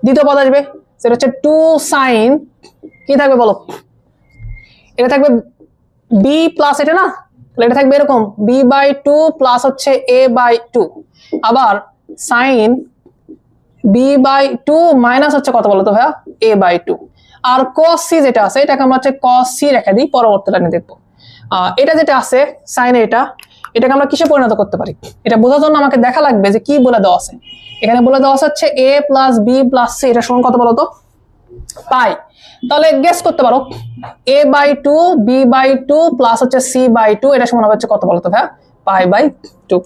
দ্বিতীয় পদ আসবে, সেটা হচ্ছে 2 sin, কি থাকবে বলো? এটা থাকবে b প্লাস এটা না, তাহলে এটা থাকবে এরকম b/2 প্লাস হচ্ছে a/2, আবার sin b/2 মাইনাস হচ্ছে কত বলো তো ভাইয়া? a/2। আর cos c যেটা আছে এটাকে আমরা হচ্ছে cos c রেখে দিই, পরবর্তীটা নিয়ে দেখবো। এটা যেটা আছে sin এটাকে আমরা কিসে পরিণত করতে পারি? এটা বোঝার জন্য আমাকে দেখা লাগবে যে কি বলে দেওয়া আছে। এখানে বলে দেওয়া হচ্ছে a plus b plus c, এটা সমান কত বলো তো? পাই। তাহলে গেস করতে পারো a/2 b/2 প্লাস হচ্ছে c/2, এটা সমান হবে হচ্ছে কত বলো তো ভাইয়া? π/2।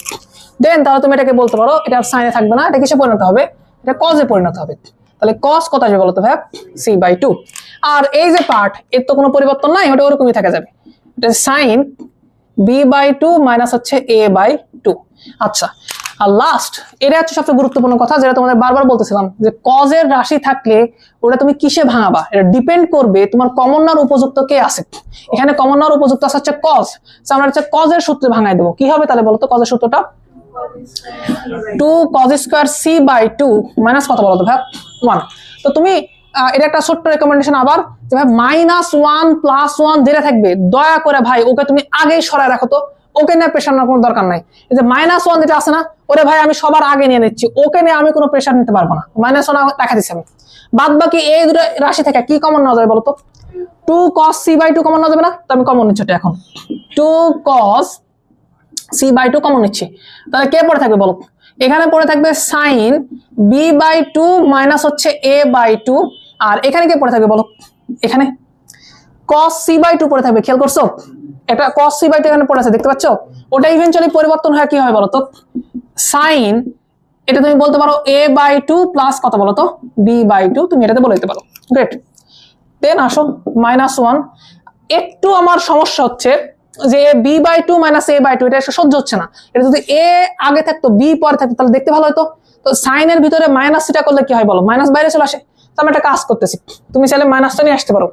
দেন তাহলে তুমি এটাকে বলতে পারো এটা সাইনে থাকবে না, এটা কিসে পরিণত হবে? এটা কজে পরিণত হবে। তাহলে cos কত আসবে বলো তো ভাইয়া? c/2। আর এই যে পার্ট, এর তো কোনো পরিবর্তন নাই, ওটা ওরকমই থেকে যাবে। এটা sin b/2 মাইনাস হচ্ছে a/2। আচ্ছা, আর লাস্ট এটা হচ্ছে সবচেয়ে গুরুত্বপূর্ণ কথা, যেটা তোমাদের বারবার বলতেছিলাম যে কজের রাশি থাকলে ওটা তুমি কিসে ভাঙাবা, এটা ডিপেন্ড করবে তোমার কমন নেওয়ার উপযুক্ত কে আছে। এখানে কমন নেওয়ার উপযুক্ত আছে হচ্ছে cos, আমরা হচ্ছে cos-এর সূত্রে ভাঙাই দেবো। কি হবে তাহলে বলো তো cos-এর সূত্রটা? 2 cos স্কয়ার c/2 মাইনাস কত বলো তো ভাই? 1। তো তুমি এটা একটা ছোট্ট রেকমেন্ডেশন আবার, যে ভাই -1 + 1 যেটা থাকবে দয়া করে ভাই ওকে তুমি আগেই সরায় রাখো তো, ওকে নিয়ে প্রেশার নেওয়ার কোনো দরকার নাই। এই যে -1 যেটা আছে না, ওরে ভাই আমি সবার আগে নিয়ে নিচ্ছি, ওকে নিয়ে আমি কোনো প্রেশার নিতে পারবো না। -1 রাখা দিচ্ছি আমি। বাদ বাকি এই দুটো রাশি থেকে কি কমন নেওয়া যাবে বলো তো? 2 cos c/2 কমন নেওয়া যাবে না? তো আমি কমন নিচ্ছি এখন 2 cos c/2 কমন নিচ্ছি। তাহলে কে পড়ে থাকবে বলো? এখানে পড়ে থাকবে sin b/2 মাইনাস হচ্ছে a/2, আর এখানে কে পড়ে থাকবে বলো? এখানে cos c/2 পড়ে থাকবে। খেয়াল করছো? এটা cos c/2 এখানে পড়ে আছে, দেখতে পাচ্ছ? ওটা ইভেন্চুয়ালি পরিবর্তন হয় কি হবে বলো তো? sin, এটা তুমি বলতে পারো a/2 প্লাস কত বলো তো? b/2, তুমি এটাতে বলে দিতে পারো। গ্রেট। দেন আসো -1। একটু আমার সমস্যা হচ্ছে যে b/2 মাইনাস a/2, এটা সহ্য হচ্ছে না। এটা যদি a আগে থাকতো b পরে থাকতো তাহলে দেখতে ভালো হতো। তো সাইন এর ভিতরে মাইনাস এটা করলে কি হয় বলো? মাইনাস বাইরে চলে আসে। তো আমি একটা কাজ করতেছি, তুমি চাইলে মাইনাসটা নিয়ে আসতে পারো।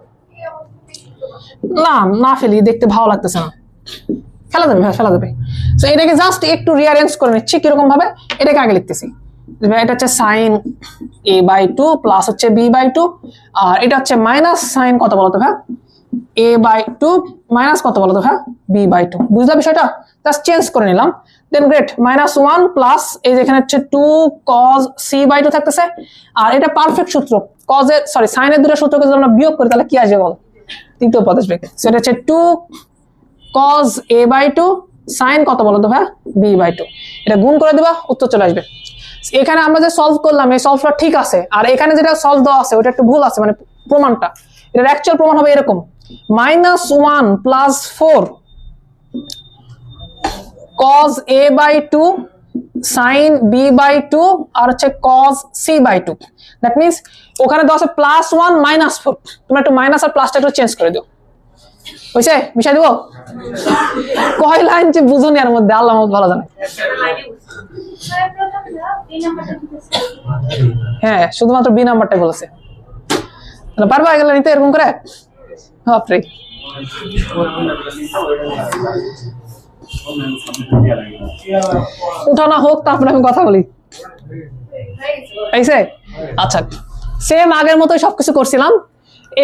না ফেলি, দেখতে ভালো লাগতেছে না। ফেলা যাবে ভাই, ফেলা যাবে। তো এটাকে জাস্ট একটু রিঅ্যারেঞ্জ করে নিচ্ছি। কিরকম ভাবে? এটাকে আগে লিখতেছি, এটা হচ্ছে সাইন a/2 প্লাস হচ্ছে b/2, আর এটা হচ্ছে মাইনাস সাইন কত বলতো ভাই? a/2 মাইনাস কত বলতো ভাই? b/2। বুঝলা বিষয়টা? জাস্ট চেঞ্জ করে নিলাম। দেন গ্রেট, -1 প্লাস এই যেখানে হচ্ছে 2 cos c/2 থাকতেছে, আর এটা পারফেক্ট সূত্র। cos এর সরি সাইনের দুটো সূত্রকে যদি আমরা বিয়োগ করি তাহলে কি আসবে বল? তৃতীয় পদ আসবে। সেটা হচ্ছে 2 cos a/2 সাইন কত বলতো ভাই? b/2। এটা গুণ করে দিবা, উত্তর চলে আসবে। এখানে আমরা যে সলভ করলাম এই সলভটা ঠিক আছে, আর এখানে যেটা সলভ দেওয়া আছে ওটা একটু ভুল আছে, মানে প্রমাণটা। এটার অ্যাকচুয়াল প্রমাণ হবে এরকম -1 plus 4 cos a/2 sin b/2 আর হচ্ছে cos c/2। দ্যাট মিন্স ওখানে দেওয়া আছে +1 -4, তোমরা একটু মাইনাস আর প্লাসটা একটু চেঞ্জ করে দিও। হয়েছে? মিশাই দিব? কয় লাইন যে বুঝুন এর মধ্যে, আল্লাহ ভালো জানে। হ্যাঁ, শুধুমাত্র বি নাম্বারটাই বলেছে। পারবা এগুলো নিতে এরকম করে? বাপরে। উঠানো হোক, তারপরে আমি কথা বলি। আচ্ছা, সেম আগের মতোই সবকিছু করছিলাম।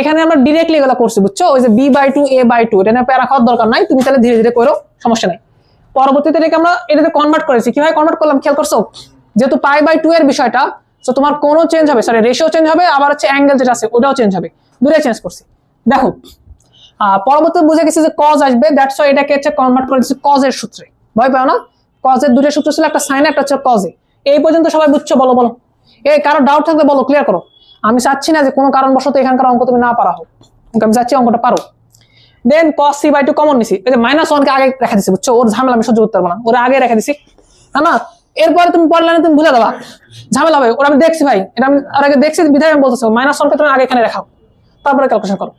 এখানে আমরা ডিরেক্টলি এগুলো করছি, বুঝছো? ওই যে b/2 a/2, এটা নিয়ে প্যারা খাওয়ার দরকার নাই, তুমি তাহলে ধীরে ধীরে করো, সমস্যা নাই। পরবর্তীতে এটাকে আমরা এটাতে কনভার্ট করেছি। কিভাবে কনভার্ট করলাম খেয়াল করছো? যেহেতু π/2 এর বিষয়টা, তো তোমার কোনো চেঞ্জ হবে, সরি রেশিও চেঞ্জ হবে, আবার হচ্ছে অ্যাঙ্গেল যেটা আছে ওটাও চেঞ্জ হবে, দুটোই চেঞ্জ করছি। দেখো পরবর্তীতে বুঝে গেছি যে cos আসবে, দ্যাটস ওয়াই এটাকে হচ্ছে কনভার্ট করে দিচ্ছি cos এর সূত্রে। ভয় পাও না? cos এর দুটো সূত্র ছিল, একটা সাইন একটা হচ্ছে cos এ। এই পর্যন্ত সবাই বুঝছো? বলো বলো। এই কারো ডাউট থাকলে বলো, ক্লিয়ার করো। আমি চাচ্ছি না যে কোনো কারণবশত এখানকার অঙ্ক তুমি না পারা হোক, আমি চাচ্ছি অঙ্কটা পারো। দেন cos c/2 কমন নিছি, এই যে -1 কে আগে রেখে দিছি, বুঝছো? ওর ঝামেলা আমি সহ্য করতে পারবো না, ওরা আগে রেখে দিছি, না। এরপরে তুমি পরের লাইনে তুমি ভুলে দেবা, ঝামেলা হবে। ওরা আমি দেখছি ভাই, এটা আমি আর আগে দেখছি বিধায় আমি বলতেছি -1 কে তুমি আগে এখানে রাখাও, তারপরে ক্যালকুলেশন করো।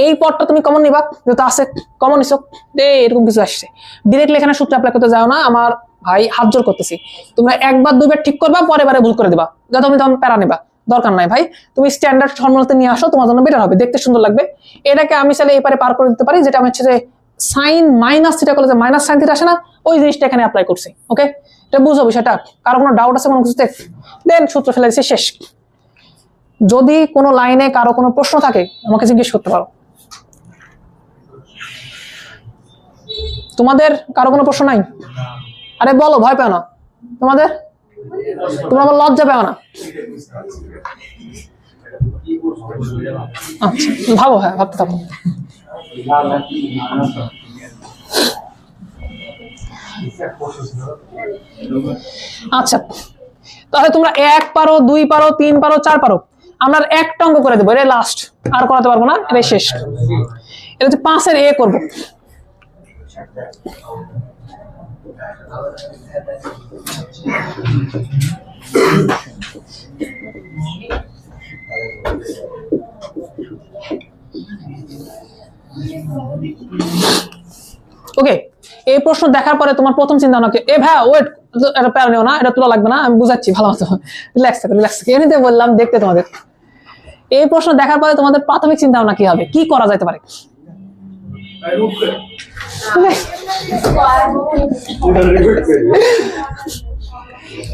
এই পদটা তুমি কমন নিবা, যেটা আছে কমন নিছো, এরকম কিছু আসছে। ডিরেক্টলি এখানে সূত্র অ্যাপ্লাই করতে যাও না, আমার ভাই হাত জোর করতেছি। তোমরা একবার দুইবার ঠিক করবা, পরের বারে ভুল করে দিবা, যাতে তুমি তখন প্যারা নিবা। দরকার নাই ভাই, তুমি স্ট্যান্ডার্ড ফর্মুলাতে নিয়ে আসো, তোমার জন্য বেটার হবে, দেখতে সুন্দর লাগবে। এটাকে আমি চাইলে এপারে পার করে দিতে পারি, যেটা আমি হচ্ছে যে সাইন মাইনাস থিটা করলে যে মাইনাস সাইন থিটা আসে না, ওই জিনিসটা এখানে অ্যাপ্লাই করছি। ওকে, এটা বুঝো বিষয়টা। কারো কোনো ডাউট আছে কোনো কিছুতে? দেন সূত্র ফেলে দিচ্ছি, শেষ। যদি কোনো লাইনে কারো কোনো প্রশ্ন থাকে আমাকে জিজ্ঞেস করতে পারো। তোমাদের কারো কোনো প্রশ্ন নাই? আরে বলো, ভয় পেও না। তোমাদের, তোমরা আবার লজ্জা পেও না। আচ্ছা ভাবো, হ্যাঁ ভাবতে থাকো। আচ্ছা তাহলে তোমরা 1 পারো, 2 পারো, 3 পারো, 4 পারো, আমরা একটা অঙ্ক করে দেবো, এটা লাস্ট, আর করাতে পারবো না, এটাই শেষ। এটা হচ্ছে 5 এর এ করবো। ওকে, এই প্রশ্ন দেখার পরে তোমার প্রথম চিন্তা ভাবনা কি? এ ভাই ওয়েট, এটা প্যারা নিও না, এটা তোলা লাগবে না, আমি বুঝাচ্ছি ভালো মতো, রিল্যাক্স থাকো, রিল্যাক্স থাকো। এমনিতে বললাম দেখতে তোমাদের। এই প্রশ্ন দেখার পরে তোমাদের প্রাথমিক চিন্তা ভাবনা কি হবে, কি করা যেতে পারে?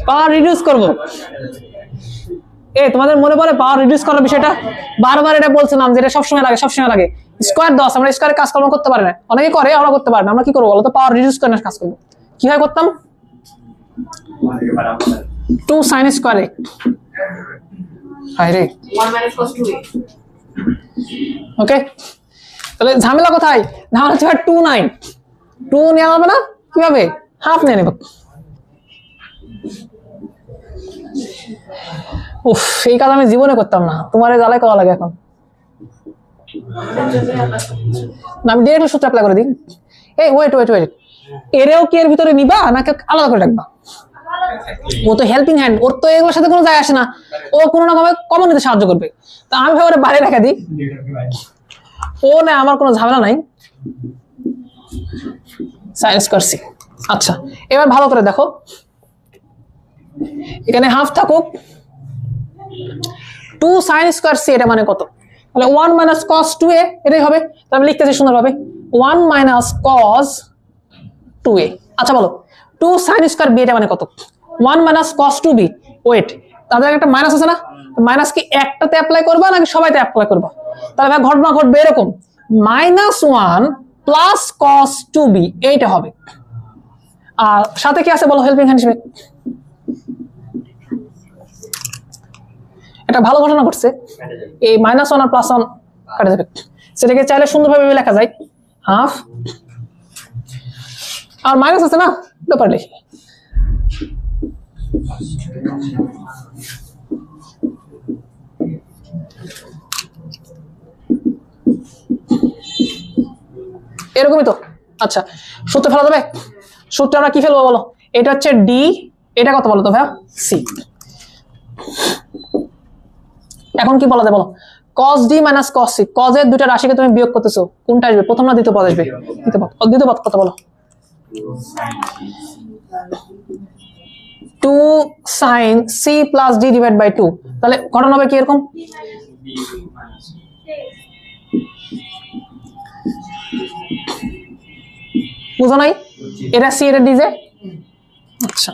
পাওয়ার রিডিউস করবো। তোমাদের মনে পড়ে পাওয়ার রিডিউস করার বিষয়টা? বারবার এটা বলছিলাম যে এটা সবসময় লাগে, সবসময় লাগে। স্কোয়ার 10, আমরা স্কোয়ারে কাজকর্ম করতে পারি না, অনেকে করে, আমরা করতে পারি না। আমরা কি করবো বলো তো? পাওয়ার রিডিউস করে কাজ করবো। কিভাবে করতাম? 2 sin স্কোয়ারে, হাই রে, 1 minus cos 2a। ওকে, তাহলে ঝামেলা কোথায়? ঝামেলা হচ্ছে 2 9, 2 নেওয়া হবে না, কিভাবে? হাফ নিয়ে নেব। উফ, এই কাজ আমি জীবনে করতাম না, তোমার এই জ্বালায় করা লাগে এখন। আমি ডিরেক্টলি সূত্র অ্যাপ্লাই করে দিই। এই ওয়েট ওয়েট ওয়েট, এরেও কি এর ভিতরে নিবা নাকি আলাদা করে রাখবা? ও তো হেল্পিং হ্যান্ড, ওর তো এগুলোর সাথে কোনো যায় আসে না, ও কোনো না কোনো কমন নিতে সাহায্য করবে। তা আমি ভাবে ওরা বাইরে রেখে দিই, ও না আমার কোনো ঝামেলা নাই, সাইন স্কয়ার সি। আচ্ছা এবার ভালো করে দেখো, এখানে হাফ থাকুক, 2 sin স্কয়ার সি, এটা মানে কত? তাহলে 1 minus cos 2a, এটাই হবে। তাহলে আমি লিখতেছি সুন্দরভাবে, 1 minus cos 2a। আচ্ছা বলো, 2 sin স্কয়ার b, এটা মানে কত? 1 minus cos 2b। ওয়েট, তাদের একটা মাইনাস আছে না, মাইনাস কি একটাতে অ্যাপ্লাই করবা নাকি সবাইতে অ্যাপ্লাই করবা? তাহলে ভাই ঘটনা ঘটবে এরকম, -1 প্লাস cos 2b, এইটা হবে। আর সাথে কি আছে বলো হেল্পিং হ্যান্ড হিসেবে? এটা ভালো ঘটনা ঘটছে, এই -1 আর +1 কাটা যাবে, সেটাকে চাইলে সুন্দরভাবে লেখা যায় হাফ, আর মাইনাস আছে না, ব্যাপার লিখি। এরকমই তো। আচ্ছা সূত্র ফেলা যাবে? সূত্র আমরা কি ফেলবো বলো? এটা হচ্ছে ডি, এটা কত বলো তো ভাইয়া? সি। এখন কি বলা যায় বলো? cos d minus cos c, cos এর দুটো রাশিকে তুমি বিয়োগ করতেছো, কোনটা আসবে? প্রথম না দ্বিতীয় পদ আসবে? দ্বিতীয় পদ কত বলো? 2 sin c plus d divided by 2। তাহলে ঘটনা হবে কি এরকম, বুঝো নাই? এটা সি, এটা ডি যে। আচ্ছা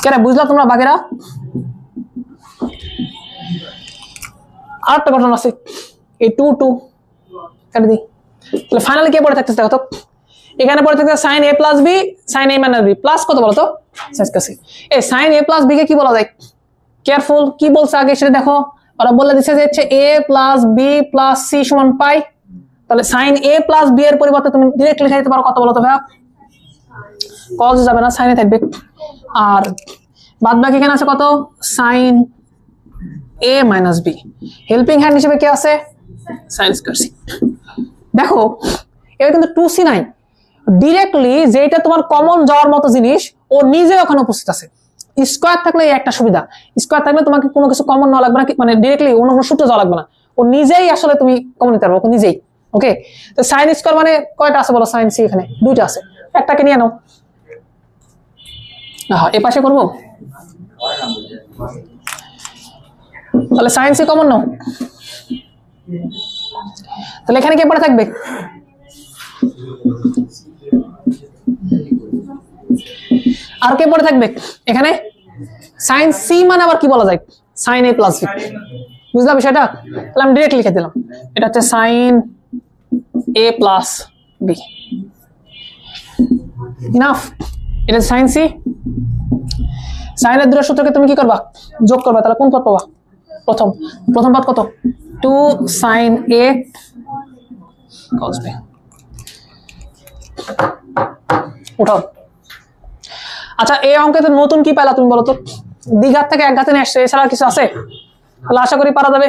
কেন বুঝলা তোমরা বাকিরা? আরেকটা ঘটনা আছে, এই 2 2 কেটে দিই। তাহলে ফাইনালি কে পড়ে থাকতেছে দেখো তো, এখানে পড়ে থাকতেছে sin a plus b, sin a minus b, plus কত বলো তো? এই sin a plus b কে কি বলা যায়? কেয়ারফুল, কি বলছে আগে সেটা দেখো। ওরা বলে দিচ্ছে যে হচ্ছে a plus b plus c সমান পাই। তাহলে sin a plus b এর পরিবর্তে তুমি ডাইরেক্ট লিখে দিতে পারো কত বলো তো ভাইয়া? cos যাবে না, sin এ থাকবে। আর বাদ বাকি এখানে আছে কত? sin a minus b। Helping hand হিসেবে কি আছে? sin square c। দেখো এবার কিন্তু 2c নাই, ডিরেক্টলি যেটা তোমার কমন যাওয়ার মতো জিনিস ও নিজে ওখানে উপস্থিত আছে। স্কয়ার থাকলে একটা সুবিধা, স্কয়ার থাকলে তোমাকে কোনো কিছু কমন নেওয়া লাগবে না, মানে ডিরেক্টলি অন্য কোনো সূত্র যাওয়া লাগবে না, ও নিজেই আসলে তুমি কমন নিতে পারবে, ও নিজেই। ওকে, তো sin স্কয়ার মানে কয়টা আছে বলো? sin c এখানে দুইটা আছে, একটাকে নিয়ে নাও। হ্যাঁ এই পাশে করবো, তাহলে সাইন সি কমন নাও, তাহলে এখানে কে পড়ে থাকবে? আর কে পড়ে থাকবে এখানে? সাইন সি মানে আবার কি বলা যায়? সাইন এ প্লাস বি। বুঝলাম বিষয়টা? তাহলে আমি ডিরেক্ট লিখে দিলাম, এটা হচ্ছে সাইন এ প্লাস বি। ইনাফ। এটা সাইন সি। সাইনের দুটো সূত্রকে তুমি কি করবা? যোগ করবা। তাহলে কোন পদ পাবা? প্রথম পদ কত? 2 sin a cos b। উঠাও। আচ্ছা, এই অঙ্কে তো নতুন কি পেলা তুমি বলো তো? দ্বিঘাত থেকে একঘাতে নিয়ে আসছে, এছাড়া কিছু আছে? তাহলে আশা করি পারা যাবে।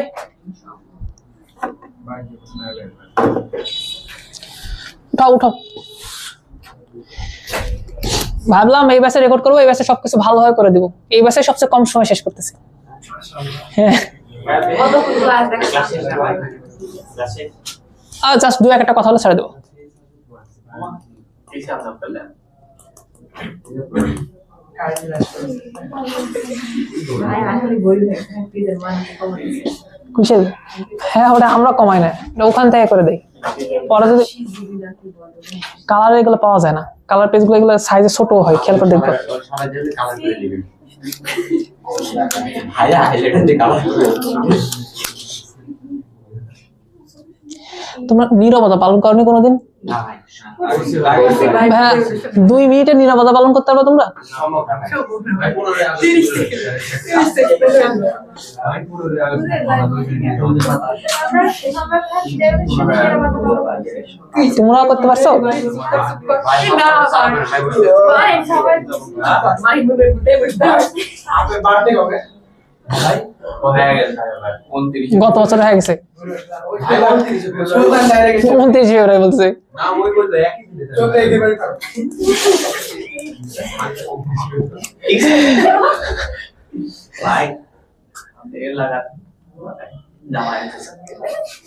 উঠাও। ভাবলাম এই ব্যাচে রেকর্ড করবো, এই ব্যাচে সবকিছু ভালোভাবে করে দিব, এই ব্যাচে সবচেয়ে কম সময় শেষ করতেছি। হ্যাঁ, জাস্ট 2-1 কথা হলে ছেড়ে দেবো। কিসের? হ্যাঁ, ওটা আমরা কমাই না, ওখান থেকে করে দেই। পরে যদি কালার এগুলো পাওয়া যায় না, কালার পেজ গুলো এগুলো সাইজে ছোট হয়, খেয়াল করে দেখবে। তোমরা নীরবতা পালন করনি কোনোদিন? ভাইয়া 2 মিনিটের নীরবতা পালন করতে পারবে তোমরা? তোমরাও করতে পারছো? গত বছর হয়ে গেছে 29 ফেব্রুয়ারি বলছে।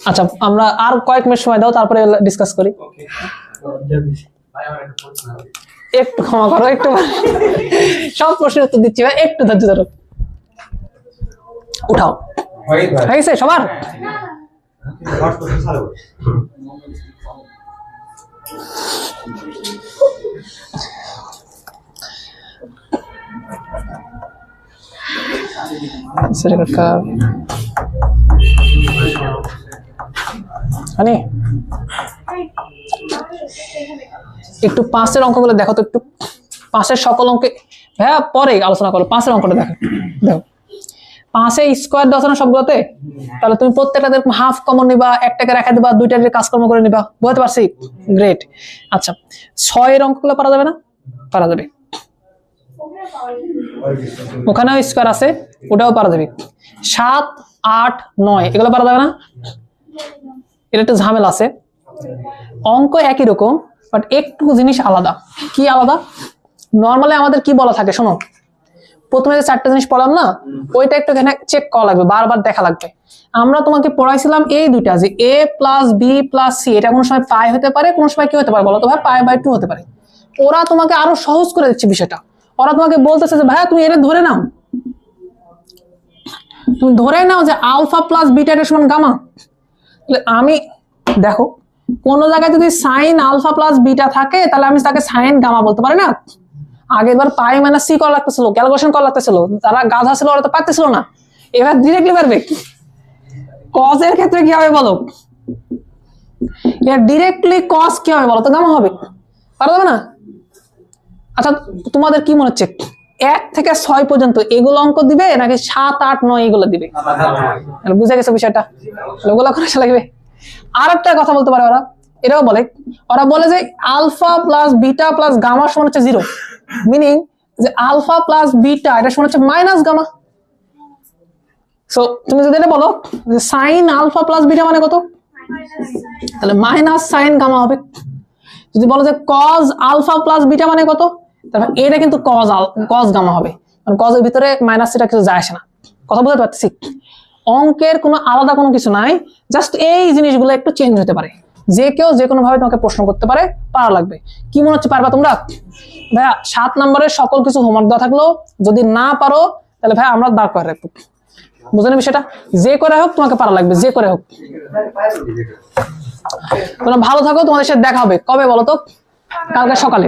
আচ্ছা, আমরা আর কয়েক মিনিট সময় দাও, তারপরে ডিসকাস করি। একটু ক্ষমা করো, একটু সব প্রশ্নের উত্তর দিচ্ছি ভাই, একটু ধৈর্য ধরো। উঠাও। হয়ে গেছে সবার? একটু 5-এর অঙ্কগুলো দেখো তো, একটু 5-এর সকল অঙ্কে। হ্যাঁ, পরে আলোচনা করো, 5-এর অঙ্কটা দেখো। 5-এ স্কোয়ার দেওয়া না সবগুলোতে, তাহলে তুমি প্রত্যেকটা হাফ কমন নিবা, একটাকে রেখে দিবা, 2টাকে কাজকর্ম করে নিবা। বুঝতে পারছি? গ্রেট। আচ্ছা, 6-এর অঙ্কগুলো পারা যাবে না? পারা যাবে। ওখানেও স্কোয়ার আছে, ওটাও পারা যাবে। 7, 8, 9 এগুলো পারা যাবে না? এটা একটু ঝামেলা আছে। অঙ্ক একই রকম, বাট একটু জিনিস আলাদা। কি আলাদা? নর্মালি আমাদের কি বলা থাকে শোনো, প্রথমে যে 4টা জিনিস পড়াম না, ওইটা একটু এখানে চেক করা লাগবে, বারবার দেখা লাগবে। আমরা তোমাকে পড়াইছিলাম এই দুইটা, যে a plus b plus c, এটা কোনো সময় পাই হতে পারে, কোনো সময় কি হতে পারে বলো তো ভাই? π/2 হতে পারে। ওরা তোমাকে আরো সহজ করে দিচ্ছে বিষয়টা। ওরা তোমাকে বলতেছে যে ভাইয়া তুমি এটা ধরে নাও, তুমি ধরে নাও যে আলফা প্লাস বিটা এর সমান গামা। আমি দেখো, কোন জায়গায় যদি সাইন আলফা প্লাস বিটা থাকে, তাহলে আমি তাকে সাইন গামা বলতে পারি না? আগেরবার পাই মাইনাস সি করা লাগতেছিল, ক্যালকুলেশন করা লাগতেছিল, যারা গাধা ছিল ওরা তো পারতেছিল না। এবার ডিরেক্টলি পারবে। কজ এর ক্ষেত্রে কি হবে বলো? এর ডিরেক্টলি কজ কি হবে বলো তো? গামা হবে। পারা যাবে না? আচ্ছা, তোমাদের কি মনে হচ্ছে 1 থেকে 6 পর্যন্ত এগুলো অঙ্ক দিবে, নাকি 7, 8, 9 এগুলো দিবে? বুঝে গেছে বিষয়টা? ওগুলো করে লাগবে। আর একটা কথা বলতে পারে ওরা, এটাও বলে, ওরা বলে যে alpha plus beta plus gamma সমান হচ্ছে 0, মিনিং যে আলফা প্লাস বিটা এটা সমান হচ্ছে মাইনাস গামা। সো তুমি যদি এটা বলো যে সাইন আলফা প্লাস বিটা মানে কত, তাহলে মাইনাস সাইন গামা হবে। যদি বলো যে কজ আলফা প্লাস বিটা মানে কত, তাহলে এটা কিন্তু কজ গামা হবে, কারণ কজের ভিতরে মাইনাস এটা কিছু যায় আসে না। কথা বুঝতে পারতেছি? অঙ্কের কোনো আলাদা কোনো কিছু নাই, জাস্ট এই জিনিসগুলো একটু চেঞ্জ হতে পারে। যে কেউ যে কোনো ভাবে তোমাকে প্রশ্ন করতে পারে, পারা লাগবে। কি মনে হচ্ছে পারবা তোমরা? ভাইয়া 7 নম্বরের সকল কিছু হোমওয়ার্ক দেওয়া থাকলো, যদি না পারো তাহলে ভাই আমরা দাঁড় করে রাখবো। বুঝলেন বিষয়টা? যে করে হোক তোমাকে পারা লাগবে, যে করে হোক। তোমরা ভালো থাকো, তোমাদের সাথে দেখা হবে কবে বলো তো? কালকে সকালে।